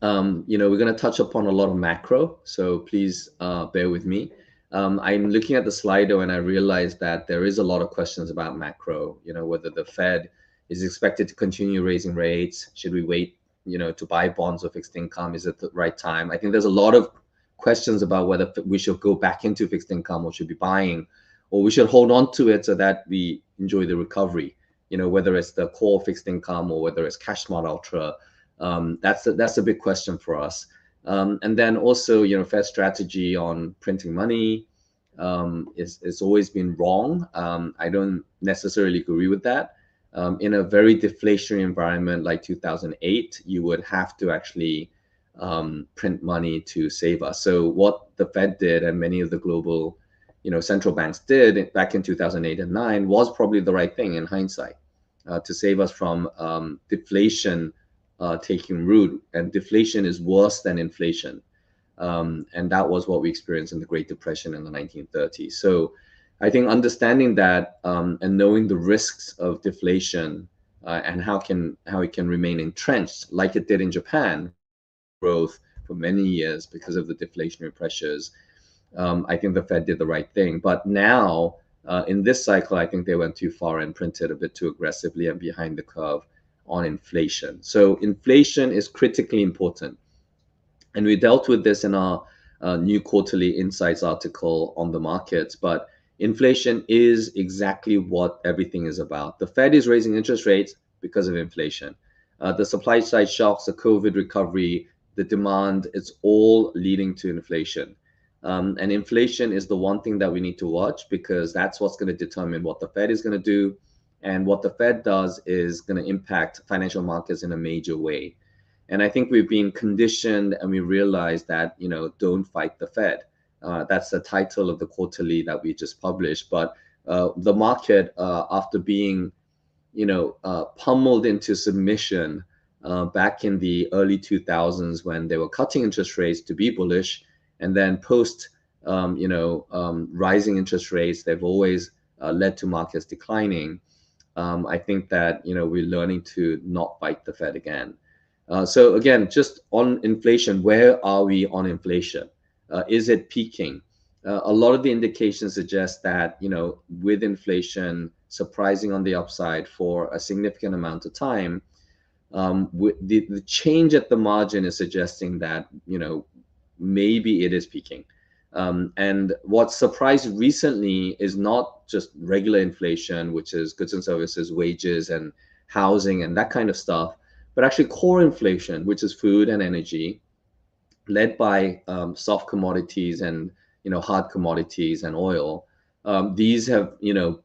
A: we're going to touch upon a lot of macro, so please bear with me. I'm looking at the Slido and I realized that there is a lot of questions about macro, whether the Fed is expected to continue raising rates. Should we wait, to buy bonds or fixed income? Is it the right time? I think there's a lot of questions about whether we should go back into fixed income or should be buying, or we should hold on to it so that we enjoy the recovery, whether it's the core fixed income or whether it's Cash Smart Ultra. That's a big question for us. And then also, Fed strategy on printing money is always been wrong. I don't necessarily agree with that. In a very deflationary environment like 2008, you would have to actually print money to save us. So what the Fed did and many of the global, central banks did back in 2008 and 9 was probably the right thing in hindsight, to save us from deflation taking root. And deflation is worse than inflation. And that was what we experienced in the Great Depression in the 1930s. So I think understanding that and knowing the risks of deflation and how it can remain entrenched like it did in Japan, growth for many years because of the deflationary pressures, I think the Fed did the right thing. But now in this cycle, I think they went too far and printed a bit too aggressively and behind the curve on inflation. So inflation is critically important. And we dealt with this in our new quarterly insights article on the markets, but inflation is exactly what everything is about. The Fed is raising interest rates because of inflation. The supply side shocks, the COVID recovery, the demand, it's all leading to inflation. And inflation is the one thing that we need to watch, because that's what's going to determine what the Fed is going to do. And what the Fed does is going to impact financial markets in a major way. And I think we've been conditioned, and we realize that, don't fight the Fed. That's the title of the quarterly that we just published. But the market, after being, pummeled into submission back in the early 2000s when they were cutting interest rates to be bullish, and then post, rising interest rates, they've always led to markets declining. I think that, we're learning to not fight the Fed again. So again, just on inflation, where are we on inflation? Is it peaking? A lot of the indications suggest that, with inflation surprising on the upside for a significant amount of time, the change at the margin is suggesting that, maybe it is peaking. And what surprised recently is not just regular inflation, which is goods and services, wages and housing and that kind of stuff, but actually core inflation, which is food and energy, led by soft commodities and hard commodities and oil. These have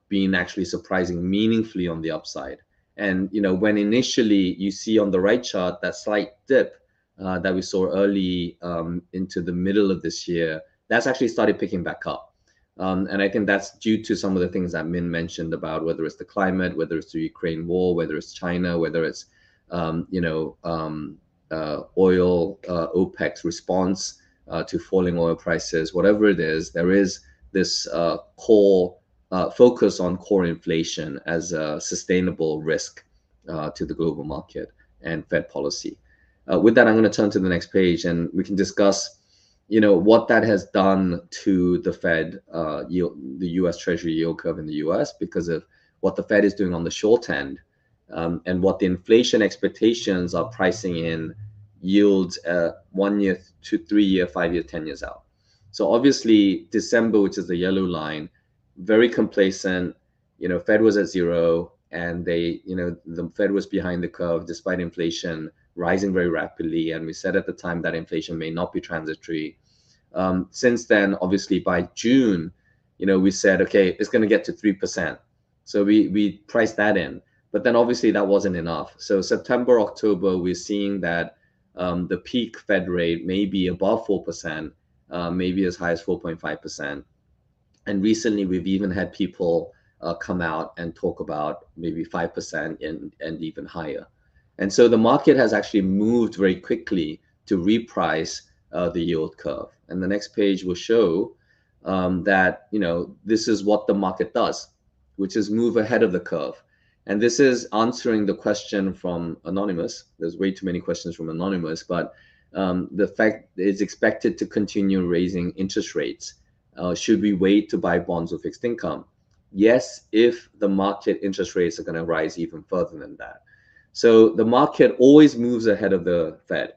A: been actually surprising meaningfully on the upside. And when initially you see on the right chart that slight dip that we saw early into the middle of this year, that's actually started picking back up. And I think that's due to some of the things that Min mentioned about whether it's the climate, whether it's the Ukraine war, whether it's China, whether it's oil, OPEC's response to falling oil prices, whatever it is, there is this core focus on core inflation as a sustainable risk to the global market and Fed policy. With that, I'm going to turn to the next page, and we can discuss, what that has done to the Fed yield, the U.S. Treasury yield curve in the U.S. because of what the Fed is doing on the short end, and what the inflation expectations are pricing in yields 1 year to 3 year, 5 year, 10 years out. So obviously December, which is the yellow line, very complacent. Fed was at zero, and the Fed was behind the curve despite inflation rising very rapidly. And we said at the time that inflation may not be transitory. Since then, obviously by June, we said, okay, it's going to get to 3%. So we priced that in. But then obviously that wasn't enough. So September, October, we're seeing that the peak Fed rate may be above 4%, maybe as high as 4.5%. And recently we've even had people come out and talk about maybe 5% and even higher. And so the market has actually moved very quickly to reprice the yield curve. And the next page will show that, this is what the market does, which is move ahead of the curve. And this is answering the question from Anonymous. There's way too many questions from Anonymous, but the fact it's expected to continue raising interest rates. Should we wait to buy bonds or fixed income? Yes, if the market interest rates are going to rise even further than that. So the market always moves ahead of the Fed.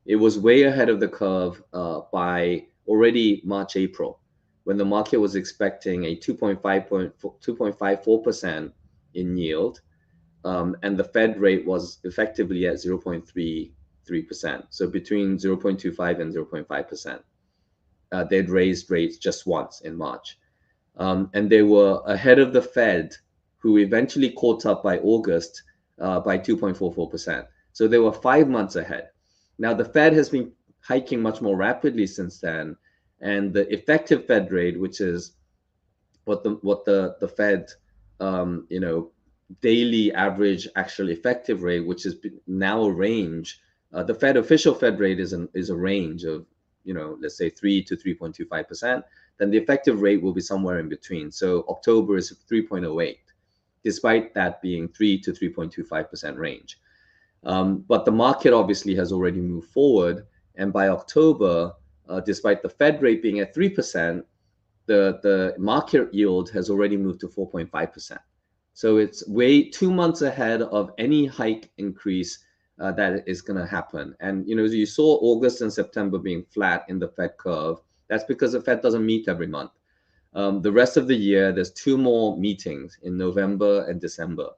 A: It was way ahead of the curve by already March, April, when the market was expecting a 2.54% in yield, and the Fed rate was effectively at 0.33%. So between 0.25 and 0.5%. They'd raised rates just once in March. And they were ahead of the Fed, who eventually caught up by August by 2.44%. So they were 5 months ahead. Now the Fed has been hiking much more rapidly since then, and the effective Fed rate, which is what the Fed daily average actual effective rate, which is now a range. The Fed official Fed rate is a range of, let's say 3 to 3.25%. Then the effective rate will be somewhere in between. So October is 3.08, despite that being 3 to 3.25% range. But the market obviously has already moved forward, and by October, despite the Fed rate being at 3%, the market yield has already moved to 4.5%. So it's way 2 months ahead of any hike increase that is going to happen. And you saw August and September being flat in the Fed curve. That's because the Fed doesn't meet every month. The rest of the year, there's 2 more meetings in November and December.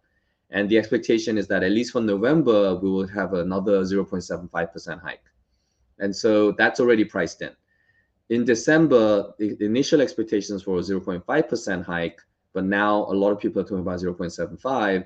A: And the expectation is that at least for November, we will have another 0.75% hike. And so that's already priced in. In December, the initial expectations were a 0.5% hike, but now a lot of people are talking about 0.75,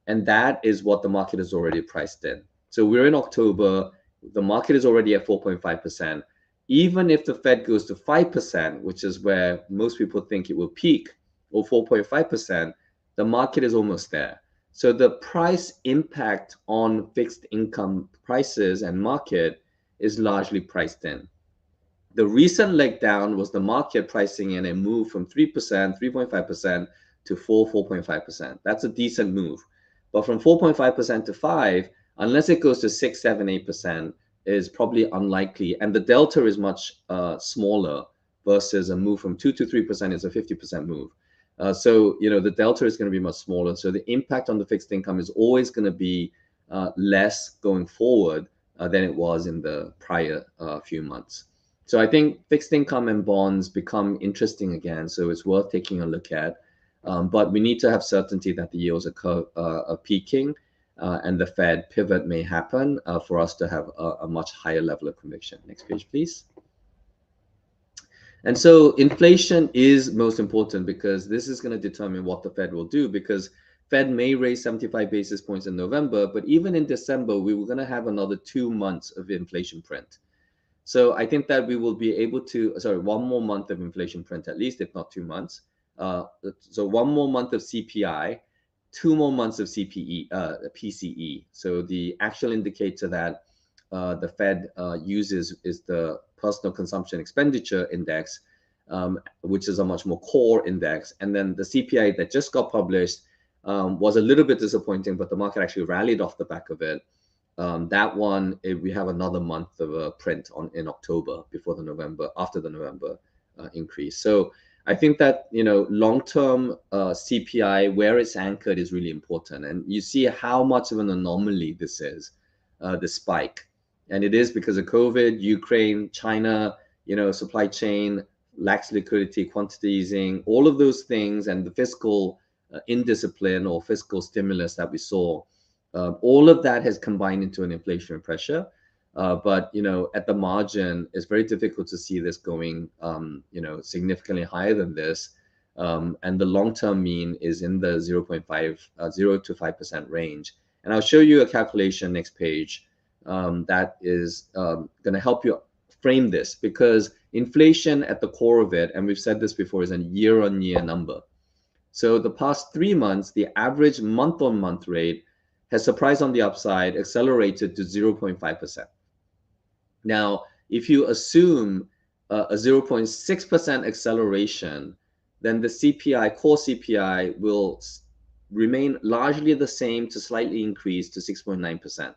A: and that is what the market has already priced in. So we're in October, the market is already at 4.5%. Even if the Fed goes to 5%, which is where most people think it will peak, or 4.5%, the market is almost there. So the price impact on fixed income prices and market is largely priced in. The recent leg down was the market pricing in a move from 3%, 3.5% to 4.5%. That's a decent move. But from 4.5% to 5, unless it goes to 6, 7, 8%, is probably unlikely. And the delta is much smaller versus a move from 2 to 3% is a 50% move. So, the delta is going to be much smaller. So the impact on the fixed income is always going to be less going forward than it was in the prior few months. So I think fixed income and bonds become interesting again. So it's worth taking a look at. But we need to have certainty that the yields are peaking and the Fed pivot may happen for us to have a much higher level of conviction. Next page, please. And so inflation is most important because this is going to determine what the Fed will do, because Fed may raise 75 basis points in November, but even in December, we were going to have another 2 months of inflation print. So I think that we will be able to, one more month of inflation print at least, if not 2 months. So 1 more month of CPI, 2 more months of PCE. So the actual indicator that the Fed uses is the personal consumption expenditure index, which is a much more core index. And then the CPI that just got published was a little bit disappointing, but the market actually rallied off the back of it. That one, we have another month of a print in October after the November increase. So I think that, long-term CPI, where it's anchored is really important. And you see how much of an anomaly this is, the spike. And it is because of COVID, Ukraine, China, supply chain, lax liquidity, quantity easing, all of those things, and the fiscal indiscipline or fiscal stimulus that we saw. All of that has combined into an inflationary pressure. But, at the margin, it's very difficult to see this going, significantly higher than this. And the long-term mean is in the 0 to 5% range. And I'll show you a calculation next page that is going to help you frame this, because inflation at the core of it, and we've said this before, is a year-on-year number. So the past 3 months, the average month-on-month rate has surprised on the upside, accelerated to 0.5%. Now, if you assume a 0.6% acceleration, then the CPI, core CPI, will remain largely the same to slightly increase to 6.9%.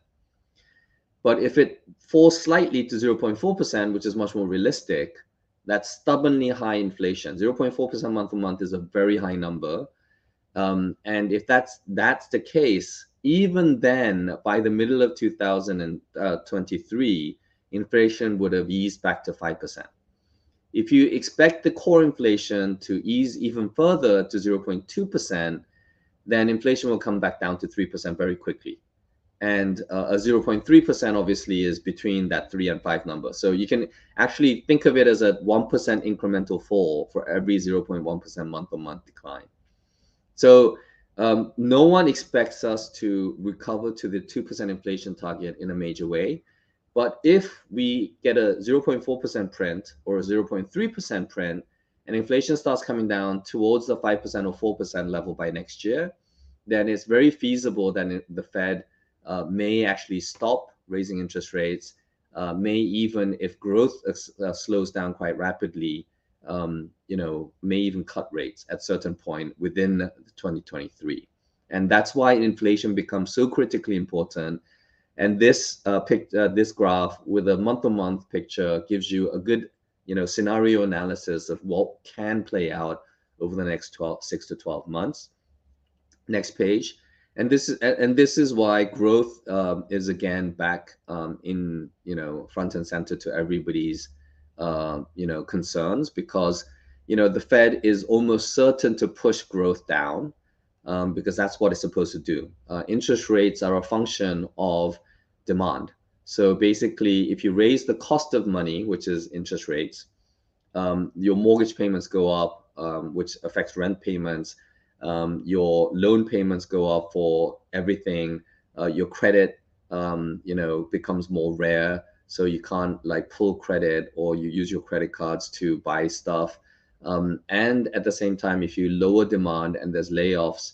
A: But if it falls slightly to 0.4%, which is much more realistic, that's stubbornly high inflation. 0.4% month on month is a very high number. And if that's the case, even then, by the middle of 2023, inflation would have eased back to 5%. If you expect the core inflation to ease even further to 0.2%, then inflation will come back down to 3% very quickly. And a 0.3% obviously is between that 3 and 5 number. So you can actually think of it as a 1% incremental fall for every 0.1% month-on-month decline. So no one expects us to recover to the 2% inflation target in a major way. But if we get a 0.4% print or a 0.3% print, and inflation starts coming down towards the 5% or 4% level by next year, then it's very feasible that the Fed may actually stop raising interest rates, may even, if growth slows down quite rapidly, may even cut rates at certain point within 2023. And that's why inflation becomes so critically important. And this this graph with a month-on-month picture gives you a good, scenario analysis of what can play out over the next 6 to 12 months. Next page. And this is why growth is again back in front and center to everybody's concerns, because the Fed is almost certain to push growth down, because that's what it's supposed to do. Interest rates are a function of demand. So basically, if you raise the cost of money, which is interest rates, your mortgage payments go up, which affects rent payments. Your loan payments go up for everything. Your credit, becomes more rare, so you can't like pull credit or you use your credit cards to buy stuff. And at the same time, if you lower demand and there's layoffs,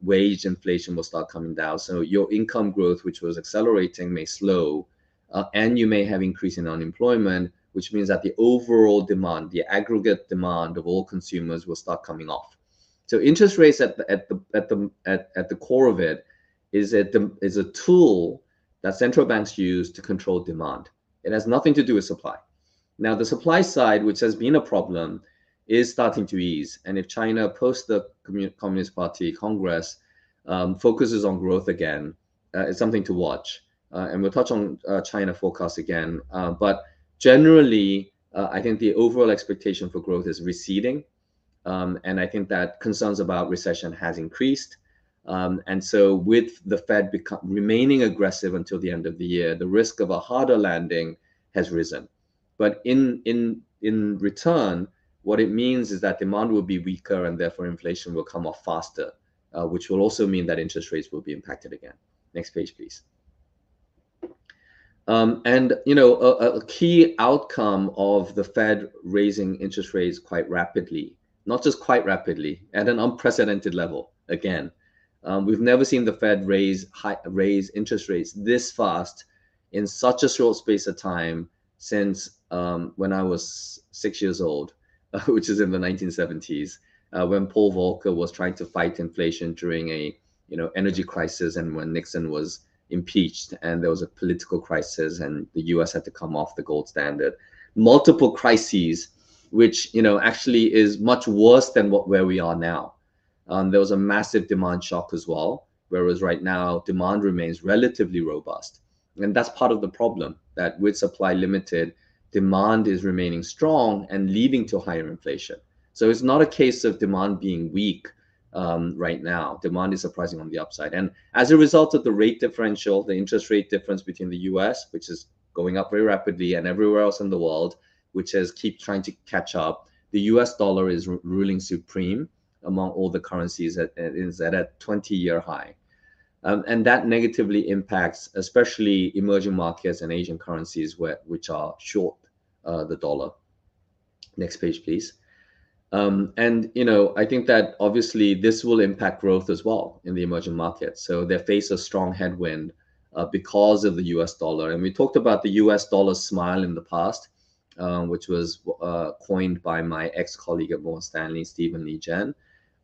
A: wage inflation will start coming down. So your income growth, which was accelerating, may slow, and you may have increasing unemployment, which means that the overall demand, the aggregate demand of all consumers, will start coming off. So interest rates at the core of it is a tool that central banks use to control demand. It has nothing to do with supply. Now, the supply side, which has been a problem, is starting to ease. And if China, post the Communist Party Congress, focuses on growth again, it's something to watch. And we'll touch on China forecast again. But generally, I think the overall expectation for growth is receding. And I think that concerns about recession has increased. And so with the Fed remaining aggressive until the end of the year, the risk of a harder landing has risen. But in return, what it means is that demand will be weaker and therefore inflation will come off faster, which will also mean that interest rates will be impacted again. Next page, please. And a key outcome of the Fed raising interest rates quite rapidly, not just quite rapidly, at an unprecedented level again. We've never seen the Fed raise interest rates this fast in such a short space of time since when I was 6 years old, which is in the 1970s, when Paul Volcker was trying to fight inflation during a energy crisis, and when Nixon was impeached and there was a political crisis and the US had to come off the gold standard. Multiple crises, which actually is much worse than where we are now. There was a massive demand shock as well, whereas right now demand remains relatively robust. And that's part of the problem, that with supply limited, demand is remaining strong and leading to higher inflation. So it's not a case of demand being weak right now. Demand is surprising on the upside. And as a result of the rate differential, the interest rate difference between the US, which is going up very rapidly, and everywhere else in the world, which has keep trying to catch up, the US dollar is ruling supreme among all the currencies. It is at a 20-year high. And that negatively impacts especially emerging markets and Asian currencies which are short the dollar. Next page, please. And I think that obviously this will impact growth as well in the emerging markets. So they face a strong headwind because of the US dollar. And we talked about the US dollar smile in the past, which was coined by my ex-colleague at Morgan Stanley, Stephen Lee Jen,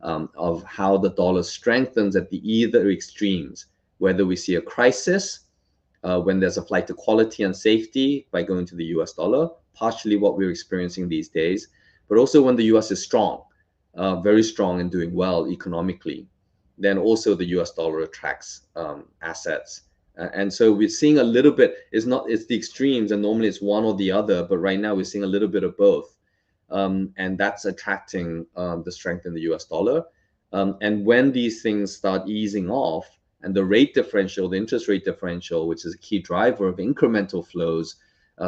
A: of how the dollar strengthens at the either extremes, whether we see a crisis, when there's a flight to quality and safety by going to the US dollar, partially what we're experiencing these days, but also when the US is strong, very strong and doing well economically, then also the US dollar attracts assets. And so we're seeing a little bit, it's the extremes, and normally it's one or the other, but right now we're seeing a little bit of both. And that's attracting the strength in the US dollar. And when these things start easing off, and the rate differential, the interest rate differential, which is a key driver of incremental flows,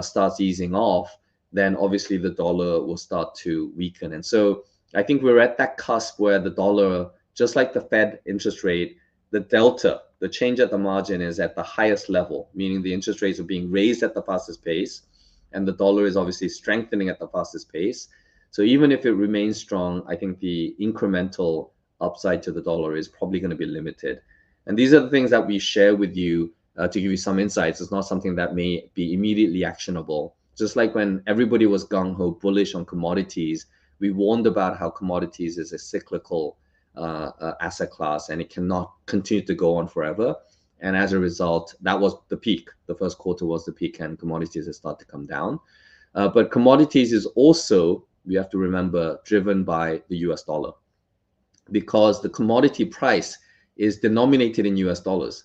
A: starts easing off, then obviously the dollar will start to weaken. And so I think we're at that cusp where the dollar, just like the Fed interest rate, the delta, the change at the margin is at the highest level, meaning the interest rates are being raised at the fastest pace, and the dollar is obviously strengthening at the fastest pace. So even if it remains strong, I think the incremental upside to the dollar is probably going to be limited. And these are the things that we share with you to give you some insights. It's not something that may be immediately actionable. Just like when everybody was gung-ho bullish on commodities, we warned about how commodities is a cyclical asset class and it cannot continue to go on forever. And as a result, that was the peak. The first quarter was the peak and commodities have started to come down. But commodities is also, we have to remember, driven by the US dollar, because the commodity price is denominated in US dollars.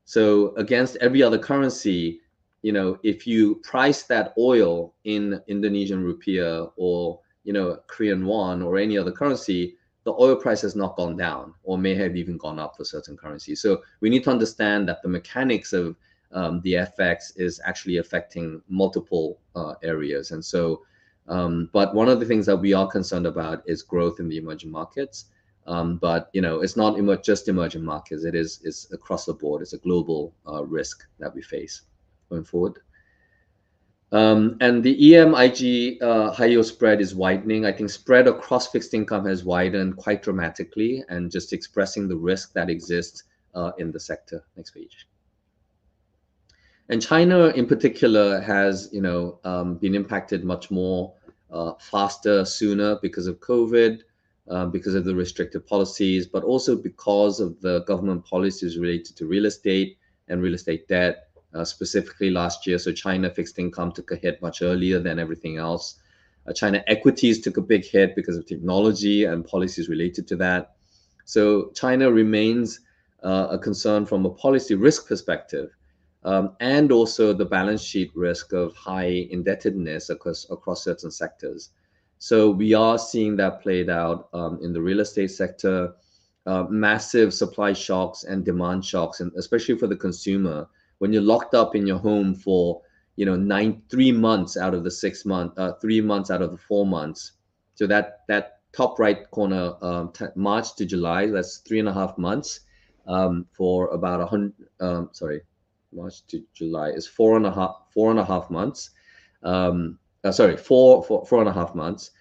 A: So against every other currency, if you price that oil in Indonesian rupiah or Korean won or any other currency, the oil price has not gone down or may have even gone up for certain currencies. So we need to understand that the mechanics of the FX is actually affecting multiple areas. And so, but one of the things that we are concerned about is growth in the emerging markets. But it's not just emerging markets. It's across the board. It's a global risk that we face going forward. And the EM-IG high yield spread is widening. I think spread across fixed income has widened quite dramatically, and just expressing the risk that exists in the sector. Next page. And China in particular has been impacted much more faster, sooner because of COVID, because of the restrictive policies, but also because of the government policies related to real estate and real estate debt. Specifically last year. So China fixed income took a hit much earlier than everything else. China equities took a big hit because of technology and policies related to that. So China remains a concern from a policy risk perspective, and also the balance sheet risk of high indebtedness across certain sectors. So we are seeing that played out in the real estate sector, massive supply shocks and demand shocks, and especially for the consumer. When you're locked up in your home for 3 months out of the 6 months, 3 months out of the 4 months, so that top right corner, March to July, that's 3.5 months, for about 100. March to July is 4.5 months. Four and a half months.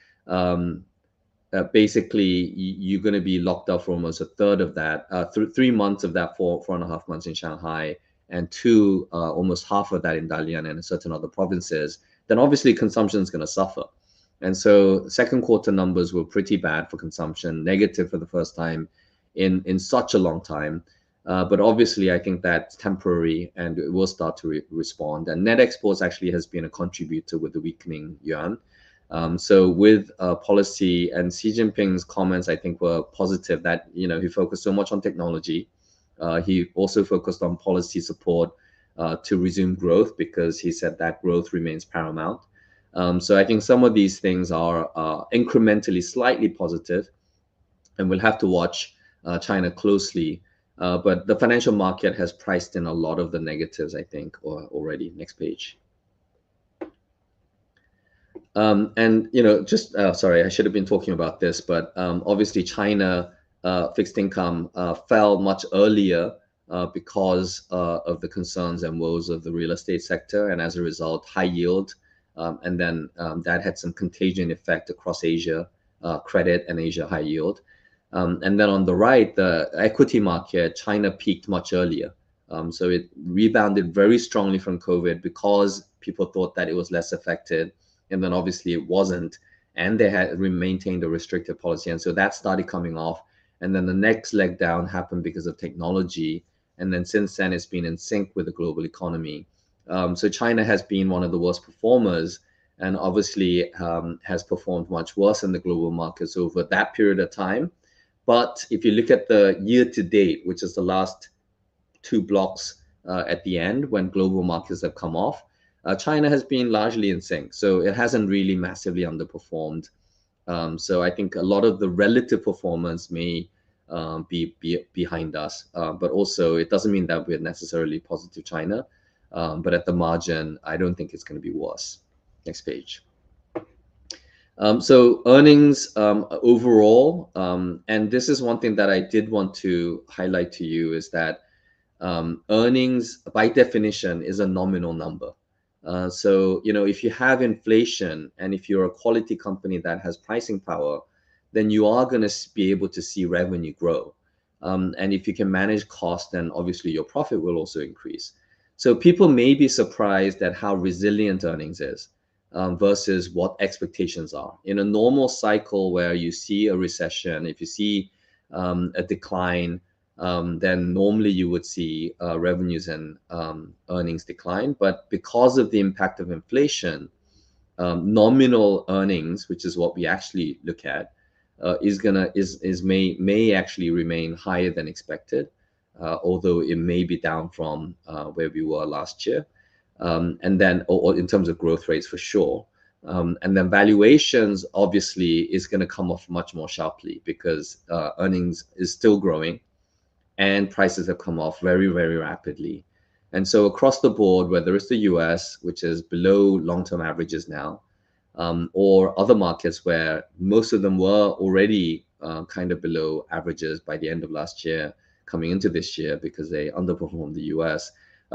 A: Basically, you're going to be locked up for almost a third of that, 3 months of that, 4.5 months in Shanghai, and almost half of that in Dalian and in certain other provinces. Then obviously consumption is going to suffer. And so second quarter numbers were pretty bad for consumption, negative for the first time in such a long time. But obviously, I think that's temporary and it will start to respond. And net exports actually has been a contributor with the weakening yuan. So with policy, and Xi Jinping's comments, I think, were positive that he focused so much on technology. He also focused on policy support to resume growth, because he said that growth remains paramount. So I think some of these things are incrementally slightly positive, and we'll have to watch China closely. But the financial market has priced in a lot of the negatives, I think, already. Next page. And sorry, I should have been talking about this, but obviously China fixed income fell much earlier because of the concerns and woes of the real estate sector, and as a result, high yield, and then that had some contagion effect across Asia, credit and Asia high yield. And then on the right, the equity market, China peaked much earlier. So it rebounded very strongly from COVID because people thought that it was less affected. And then obviously it wasn't. And they had maintained a restrictive policy. And so that started coming off. And then the next leg down happened because of technology. And then since then, it's been in sync with the global economy. So China has been one of the worst performers, and obviously has performed much worse in the global markets over that period of time. But if you look at the year to date, which is the last 2 blocks at the end when global markets have come off, China has been largely in sync. So it hasn't really massively underperformed. So I think a lot of the relative performance may be behind us. But also it doesn't mean that we're necessarily positive China. But at the margin, I don't think it's going to be worse. Next page. So earnings overall, and this is one thing that I did want to highlight to you, is that earnings by definition is a nominal number. So if you have inflation and if you're a quality company that has pricing power, then you are going to be able to see revenue grow. And if you can manage cost, then obviously your profit will also increase. So people may be surprised at how resilient earnings is. Versus what expectations are. In a normal cycle where you see a recession, if you see a decline, then normally you would see revenues and earnings decline. But because of the impact of inflation, nominal earnings, which is what we actually look at, may actually remain higher than expected, although it may be down from where we were last year. And then, or in terms of growth rates for sure. And then valuations obviously is going to come off much more sharply because earnings is still growing and prices have come off very, very rapidly. And so across the board, whether it's the US, which is below long-term averages now, or other markets where most of them were already kind of below averages by the end of last year, coming into this year because they underperformed the US,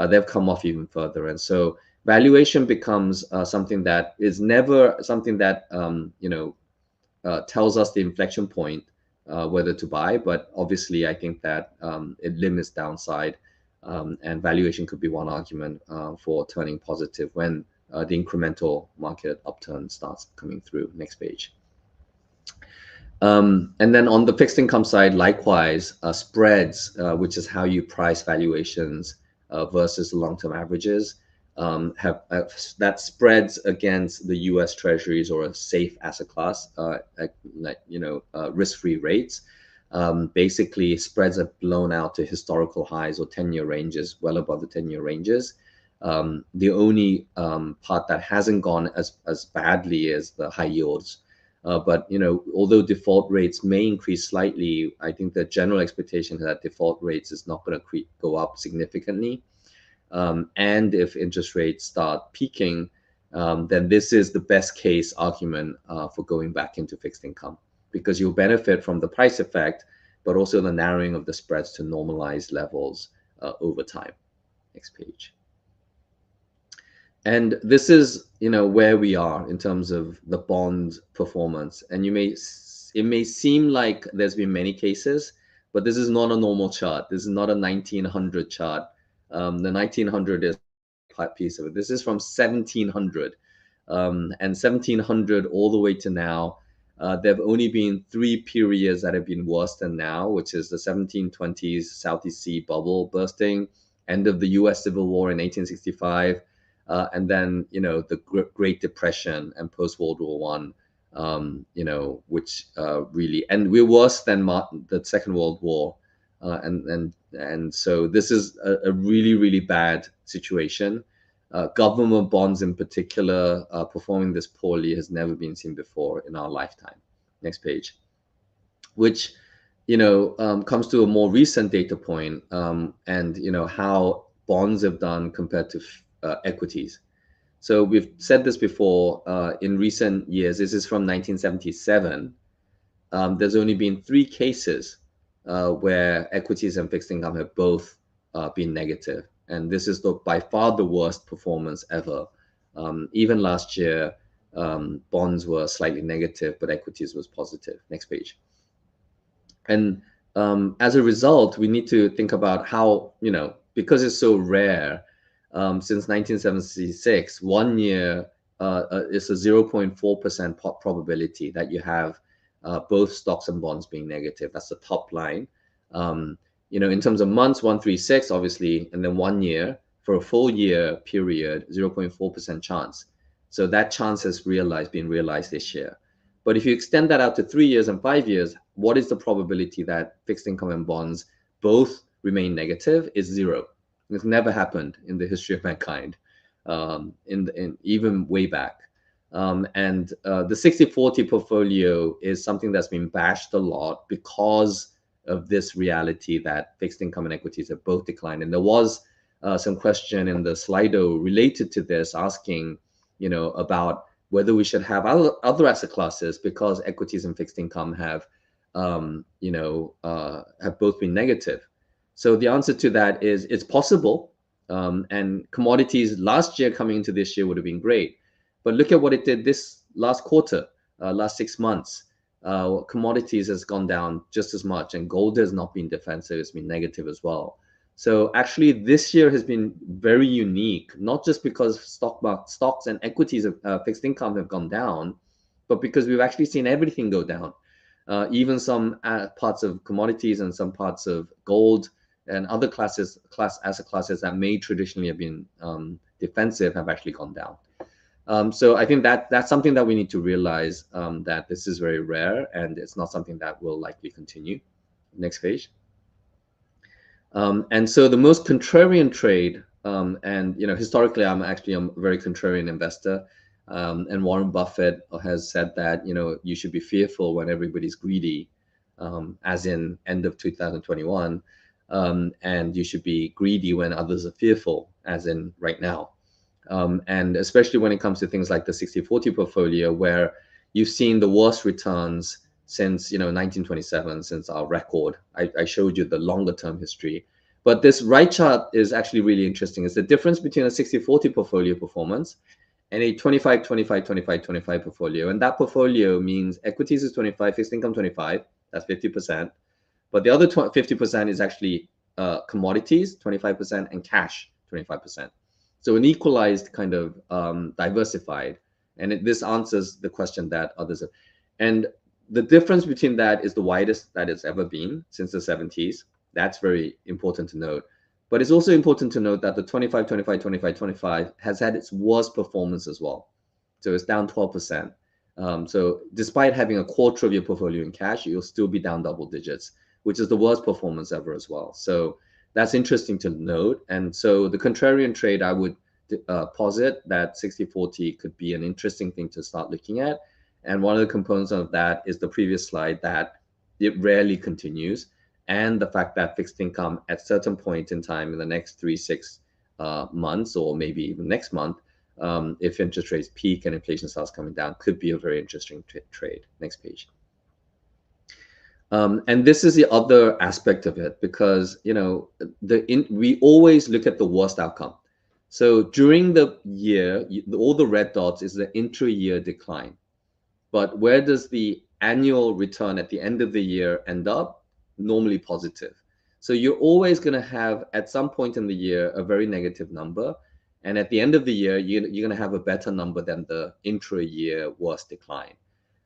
A: they've come off even further. And so valuation becomes something that is never something that tells us the inflection point whether to buy. But obviously, I think that it limits downside, and valuation could be one argument for turning positive when the incremental market upturn starts coming through. Next page. And then on the fixed income side, likewise, spreads, which is how you price valuations versus the long-term averages, have that spreads against the U.S. Treasuries or a safe asset class, risk-free rates. Basically, spreads have blown out to historical highs or 10-year ranges, well above the 10-year ranges. The only part that hasn't gone as badly is the high yields. But although default rates may increase slightly, I think the general expectation is that default rates is not going to go up significantly. And if interest rates start peaking, then this is the best case argument for going back into fixed income, because you'll benefit from the price effect, but also the narrowing of the spreads to normalized levels over time. Next page. And this is, where we are in terms of the bond performance. And it may seem like there's been many cases, but this is not a normal chart. This is not a 1900 chart. The 1900 is a piece of it. This is from 1700, and 1700 all the way to now. There have only been 3 periods that have been worse than now, which is the 1720s Southeast Sea bubble bursting, end of the U.S. Civil War in 1865. And then, the Great Depression and post-World War One, which really, and we're worse than the Second World War. And so this is a really, really bad situation. Government bonds in particular performing this poorly has never been seen before in our lifetime. Next page. Which, comes to a more recent data point, and, how bonds have done compared to equities. So we've said this before, in recent years, this is from 1977. There's only been 3 cases where equities and fixed income have both been negative. And this is by far the worst performance ever. Even last year, bonds were slightly negative, but equities was positive. Next page. And as a result, we need to think about how, because it's so rare, since 1976, 1 year is a 0.4% probability that you have both stocks and bonds being negative. That's the top line. In terms of months, 136, obviously, and then 1 year for a full year period, 0.4% chance. So that chance has been realized this year. But if you extend that out to 3 years and 5 years, what is the probability that fixed income and bonds both remain negative? Is 0. It's never happened in the history of mankind, in even way back. And the 60-40 portfolio is something that's been bashed a lot because of this reality that fixed income and equities have both declined. And there was some question in the Slido related to this, asking, about whether we should have other asset classes because equities and fixed income have both been negative. So the answer to that is it's possible. And commodities last year coming into this year would have been great. But look at what it did this last quarter, last 6 months. Commodities has gone down just as much, and gold has not been defensive, it's been negative as well. So actually this year has been very unique, not just because stocks and equities of fixed income have gone down, but because we've actually seen everything go down. Even some parts of commodities and some parts of gold and other asset classes that may traditionally have been defensive have actually gone down. So I think that's something that we need to realize, that this is very rare and it's not something that will likely continue. Next page. And so the most contrarian trade, and historically I'm a very contrarian investor. And Warren Buffett has said that, you should be fearful when everybody's greedy, as in end of 2021, and you should be greedy when others are fearful, as in right now. And especially when it comes to things like the 60/40 portfolio, where you've seen the worst returns since 1927, since our record. I showed you the longer term history. But this right chart is actually really interesting. It's the difference between a 60/40 portfolio performance and a 25/25/25/25 portfolio. And that portfolio means equities is 25, fixed income 25, that's 50%. But the other 50% is actually commodities, 25%, and cash, 25%. So an equalized kind of diversified. And this answers the question that others have. And the difference between that is the widest that it's ever been since the 70s. That's very important to note. But it's also important to note that the 25, 25, 25, 25 has had its worst performance as well. So it's down 12%. So despite having a quarter of your portfolio in cash, you'll still be down double digits, which is the worst performance ever as well. So that's interesting to note. And so the contrarian trade, I would posit that 60/40 could be an interesting thing to start looking at. And one of the components of that is the previous slide, that it rarely continues, and the fact that fixed income at certain point in time in the next 3-6 months, or maybe even next month, if interest rates peak and inflation starts coming down, could be a very interesting trade. Next page. And this is the other aspect of it, because we always look at the worst outcome. So during the year, all the red dots is the intra-year decline. But where does the annual return at the end of the year end up? Normally positive. So you're always going to have, at some point in the year, a very negative number. And at the end of the year, you're going to have a better number than the intra-year worst decline.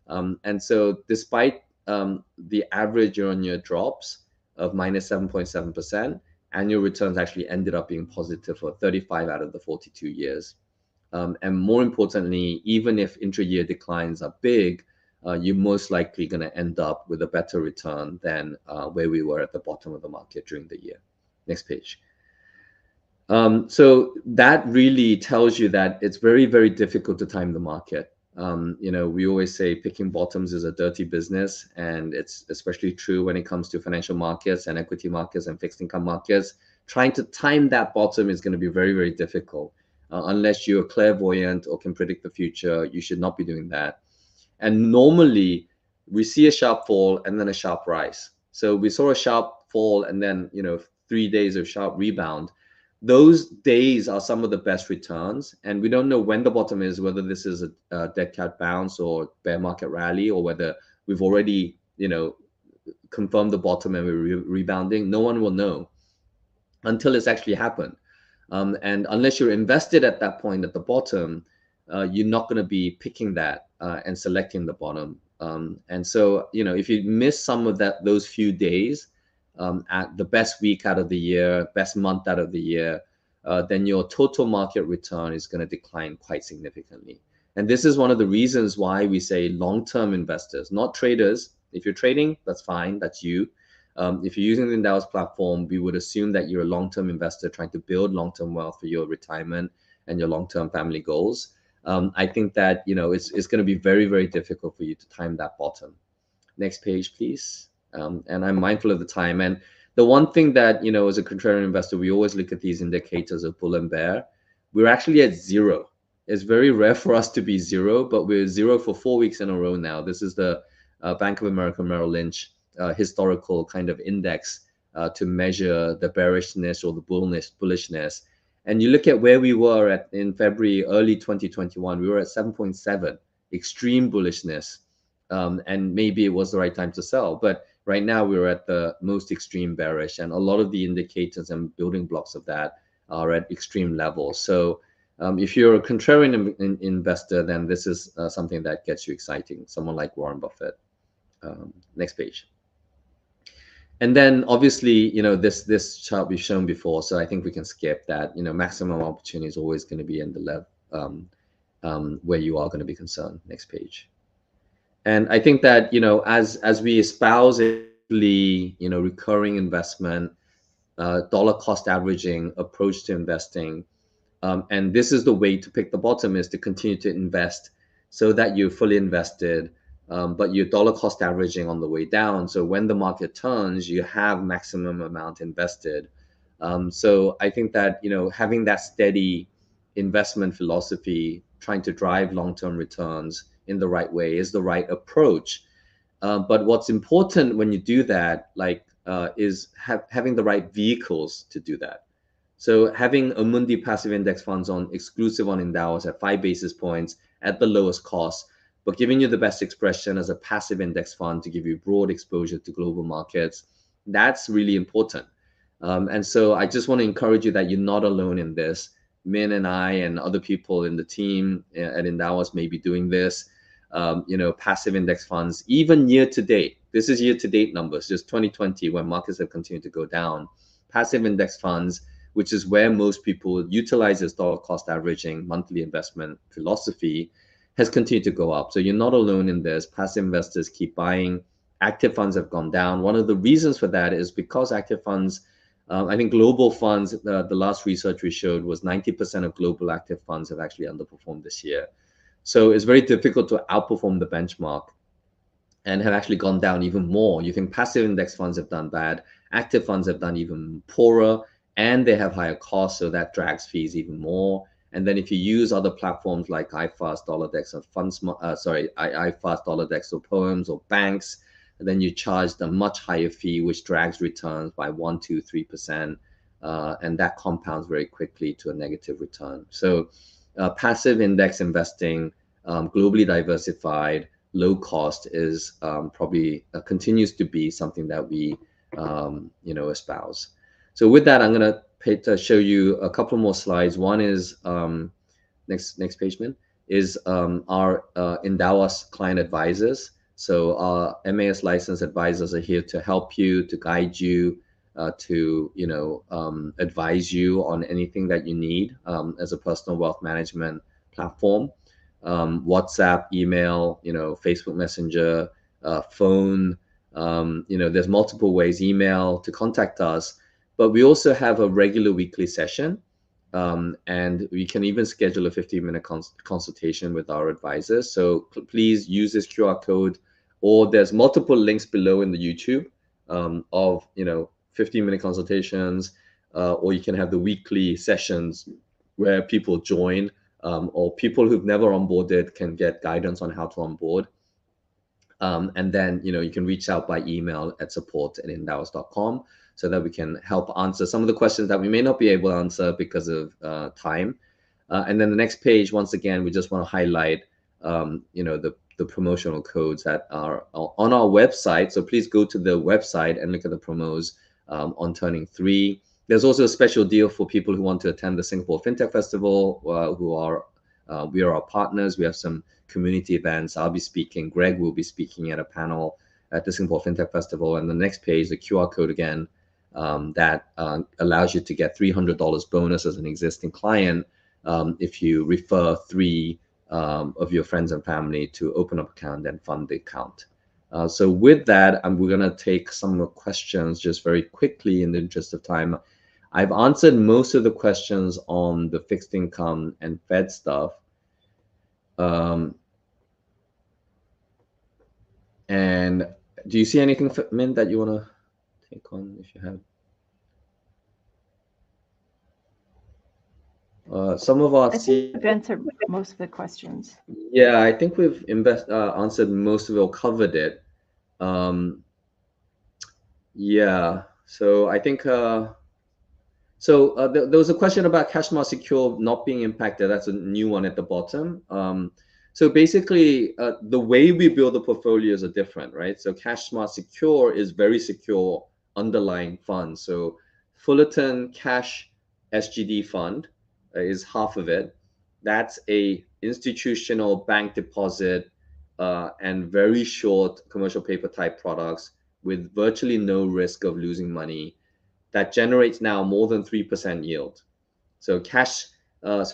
A: And so despite the average year-on-year drops of minus 7.7%, annual returns actually ended up being positive for 35 out of the 42 years. And more importantly, even if intra-year declines are big, you're most likely going to end up with a better return than where we were at the bottom of the market during the year. Next page. So that really tells you that it's very, very difficult to time the market. We always say picking bottoms is a dirty business, and it's especially true when it comes to financial markets and equity markets and fixed income markets. Trying to time that bottom is going to be very, very difficult. Unless you're clairvoyant or can predict the future, you should not be doing that. And normally we see a sharp fall and then a sharp rise. So we saw a sharp fall and then 3 days of sharp rebound. Those days are some of the best returns, and we don't know when the bottom is, whether this is a dead cat bounce or bear market rally, or whether we've already confirmed the bottom and we're rebounding. No one will know until it's actually happened. And unless you're invested at that point at the bottom, you're not going to be picking that and selecting the bottom. And so, if you miss some of those few days at the best week out of the year, best month out of the year, then your total market return is going to decline quite significantly. And this is one of the reasons why we say long-term investors, not traders. If you're trading, that's fine, that's you. If you're using the Endowus platform, we would assume that you're a long-term investor trying to build long-term wealth for your retirement and your long-term family goals. I think that it's going to be very, very difficult for you to time that bottom. Next page, please. And I'm mindful of the time. And the one thing that as a contrarian investor, we always look at these indicators of bull and bear. We're actually at zero. It's very rare for us to be zero, but we're zero for 4 weeks in a row now. This is the Bank of America Merrill Lynch historical kind of index to measure the bearishness or the bullishness. And you look at where we were in February, early 2021, we were at 7.7, extreme bullishness. And maybe it was the right time to sell. But right now we're at the most extreme bearish, and a lot of the indicators and building blocks of that are at extreme levels. So if you're a contrarian investor, then this is something that gets you exciting, someone like Warren Buffett. Next page. And then obviously, this chart we've shown before, so I think we can skip that. Maximum opportunity is always going to be in the level where you are going to be concerned. Next page. And I think that as we espouse recurring investment, dollar cost averaging approach to investing, And this is the way to pick the bottom, is to continue to invest so that you're fully invested, but you're dollar cost averaging on the way down. So when the market turns, you have maximum amount invested. So I think that, having that steady investment philosophy, trying to drive long-term returns in the right way is the right approach. But what's important when you do that, is having the right vehicles to do that. So having Amundi passive index funds on exclusive on Endowus at 5 basis points at the lowest cost, but giving you the best expression as a passive index fund to give you broad exposure to global markets, that's really important. And so I just want to encourage you that you're not alone in this. Min and I and other people in the team at Endowus may be doing this. Passive index funds, even year to date. This is year to date numbers, just 2020 when markets have continued to go down. Passive index funds, which is where most people utilize this dollar cost averaging monthly investment philosophy, has continued to go up. So you're not alone in this. Passive investors keep buying. Active funds have gone down. One of the reasons for that is because active funds, I think global funds, the last research we showed was 90% of global active funds have actually underperformed this year. So it's very difficult to outperform the benchmark and have actually gone down even more. You think passive index funds have done bad, active funds have done even poorer, and they have higher costs, so that drags fees even more. And then if you use other platforms like iFast, Dollardex, or iFast, Dollardex, or Poems, or banks, then you charge a much higher fee, which drags returns by 1, 2, 3%, and that compounds very quickly to a negative return. So passive index investing, globally diversified, low cost, is probably continues to be something that we espouse. So with that, I'm going to show you a couple more slides. One is next page, Min, is our Endowus client advisors. So our MAS licensed advisors are here to help you, to guide you, to advise you on anything that you need as a personal wealth management platform. WhatsApp, email, Facebook Messenger, phone. There's multiple ways, email, to contact us. But we also have a regular weekly session, and we can even schedule a 15-minute consultation with our advisors. So please use this QR code, or there's multiple links below in the YouTube of 15-minute consultations, or you can have the weekly sessions where people join, or people who've never onboarded can get guidance on how to onboard. And then you can reach out by email at support@endowus.com so that we can help answer some of the questions that we may not be able to answer because of time. And then the next page, once again, we just want to highlight the promotional codes that are on our website. So please go to the website and look at the promos on turning 3. There's also a special deal for people who want to attend the Singapore FinTech Festival, we are our partners. We have some community events. I'll be speaking. Greg will be speaking at a panel at the Singapore FinTech Festival. And the next page, the QR code again, that allows you to get $300 bonus as an existing client if you refer 3 of your friends and family to open up account and fund the account. So with that, we're going to take some more questions just very quickly in the interest of time. I've answered most of the questions on the fixed income and Fed stuff. And do you see anything, Min, that you want to take on if you have? Some of our...
B: I think we've answered most of the questions.
A: Yeah, I think we've answered most of it or covered it. Yeah, so I think... there was a question about cash smart secure not being impacted. That's a new one at the bottom. So basically, the way we build the portfolios are different, right? So cash smart secure is very secure underlying funds. So Fullerton Cash SGD fund is half of it. That's a institutional bank deposit and very short commercial paper type products with virtually no risk of losing money, that generates now more than 3% yield. So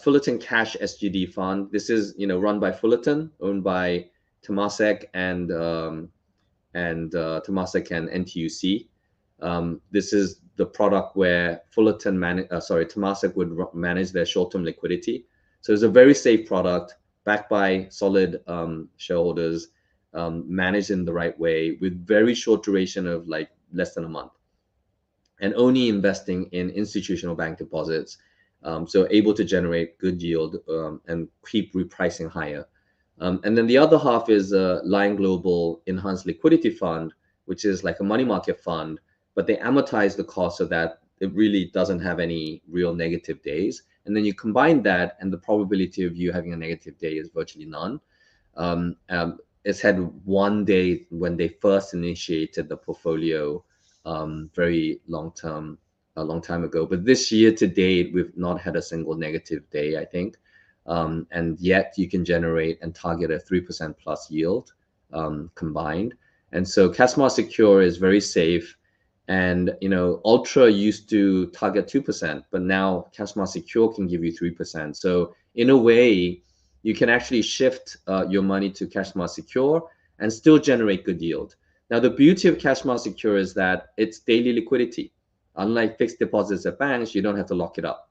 A: Fullerton Cash SGD fund. This is run by Fullerton, owned by Temasek and NTUC. This is the product where Temasek would manage their short-term liquidity. So it's a very safe product backed by solid shareholders, managed in the right way with very short duration of like less than a month, and only investing in institutional bank deposits. So able to generate good yield and keep repricing higher. And then the other half is Lion Global Enhanced Liquidity Fund, which is like a money market fund, but they amortize the cost so that it really doesn't have any real negative days. And then you combine that, and the probability of you having a negative day is virtually none. Um, um, it's had one day when they first initiated the portfolio, very a long time ago. But this year to date, we've not had a single negative day, I think. And yet you can generate and target a 3% plus yield combined. And so Cashmar Secure is very safe. And Ultra used to target 2%, but now Cashmar Secure can give you 3%. So in a way, you can actually shift your money to Cashmar Secure and still generate good yield. Now, the beauty of Cashmar Secure is that it's daily liquidity. Unlike fixed deposits at banks, you don't have to lock it up.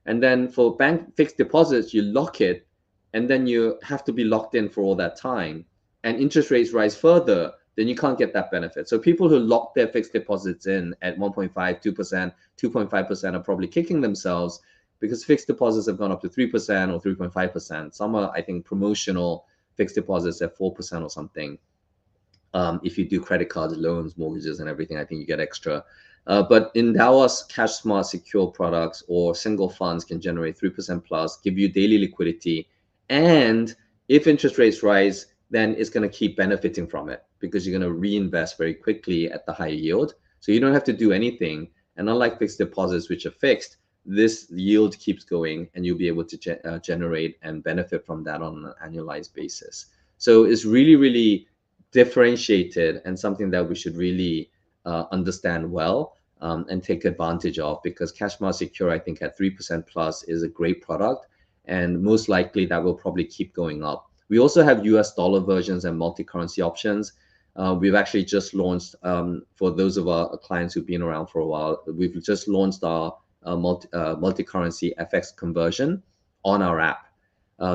A: And then for bank fixed deposits, you lock it, and then you have to be locked in for all that time. And interest rates rise further, then you can't get that benefit. So people who lock their fixed deposits in at 1.5, 2%, 2.5% are probably kicking themselves, because fixed deposits have gone up to 3% or 3.5%. Some are, I think, promotional fixed deposits at 4% or something. If you do credit cards, loans, mortgages, and everything, I think you get extra. But Endowus Cash Smart Secure products or single funds can generate 3% plus, give you daily liquidity. And if interest rates rise, then it's going to keep benefiting from it, because you're going to reinvest very quickly at the higher yield. So you don't have to do anything. And unlike fixed deposits, which are fixed, this yield keeps going, and you'll be able to generate and benefit from that on an annualized basis. So it's really, really differentiated, and something that we should really understand well and take advantage of, because Cashmar Secure, I think, at 3% plus is a great product, and most likely that will probably keep going up. We also have US dollar versions and multi-currency options. We've actually just launched, for those of our clients who've been around for a while, we've just launched our multi-currency FX conversion on our app.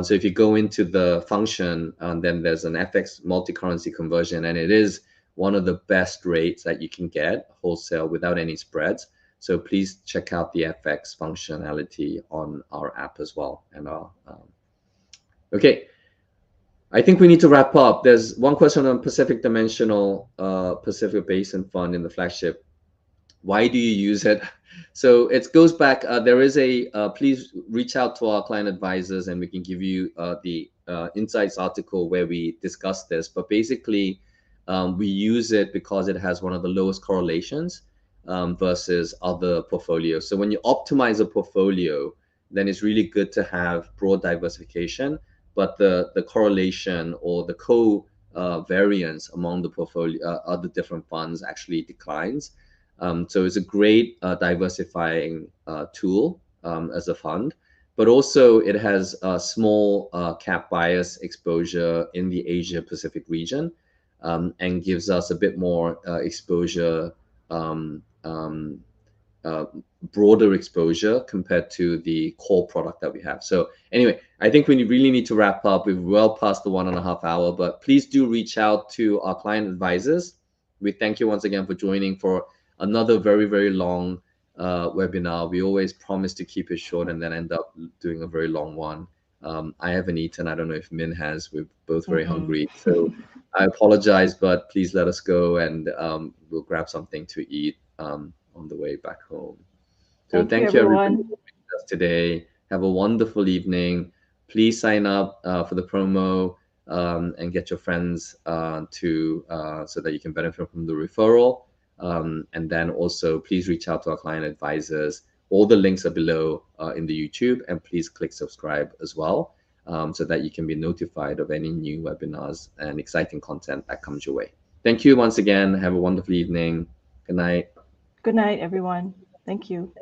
A: So if you go into the function, then there's an FX multi-currency conversion, and it is one of the best rates that you can get wholesale without any spreads. So please check out the FX functionality on our app as well. And okay, I think we need to wrap up. There's one question on Pacific Dimensional Pacific Basin Fund in the flagship. Why do you use it? So it goes back. There is please reach out to our client advisors, and we can give you the Insights article where we discuss this. But basically, we use it because it has one of the lowest correlations versus other portfolios. So when you optimize a portfolio, then it's really good to have broad diversification, but the correlation or the variance among the portfolio, other different funds actually declines. So it's a great diversifying tool as a fund, but also it has a small cap bias exposure in the Asia Pacific region, and gives us a bit more exposure, broader exposure compared to the core product that we have. So anyway, I think we really need to wrap up. We've well past the 1.5 hour, but please do reach out to our client advisors. We thank you once again for joining for another very, very long webinar. We always promise to keep it short and then end up doing a very long one. I haven't eaten. I don't know if Min has. We're both very hungry. So I apologize, but please let us go, and we'll grab something to eat on the way back home. So thank you everyone for joining us today. Have a wonderful evening. Please sign up for the promo and get your friends so that you can benefit from the referral. And then also please reach out to our client advisors. All the links are below in the YouTube, and please click subscribe as well, so that you can be notified of any new webinars and exciting content that comes your way. Thank you once again. Have a wonderful evening. Good night.
B: Good night, everyone. Thank you.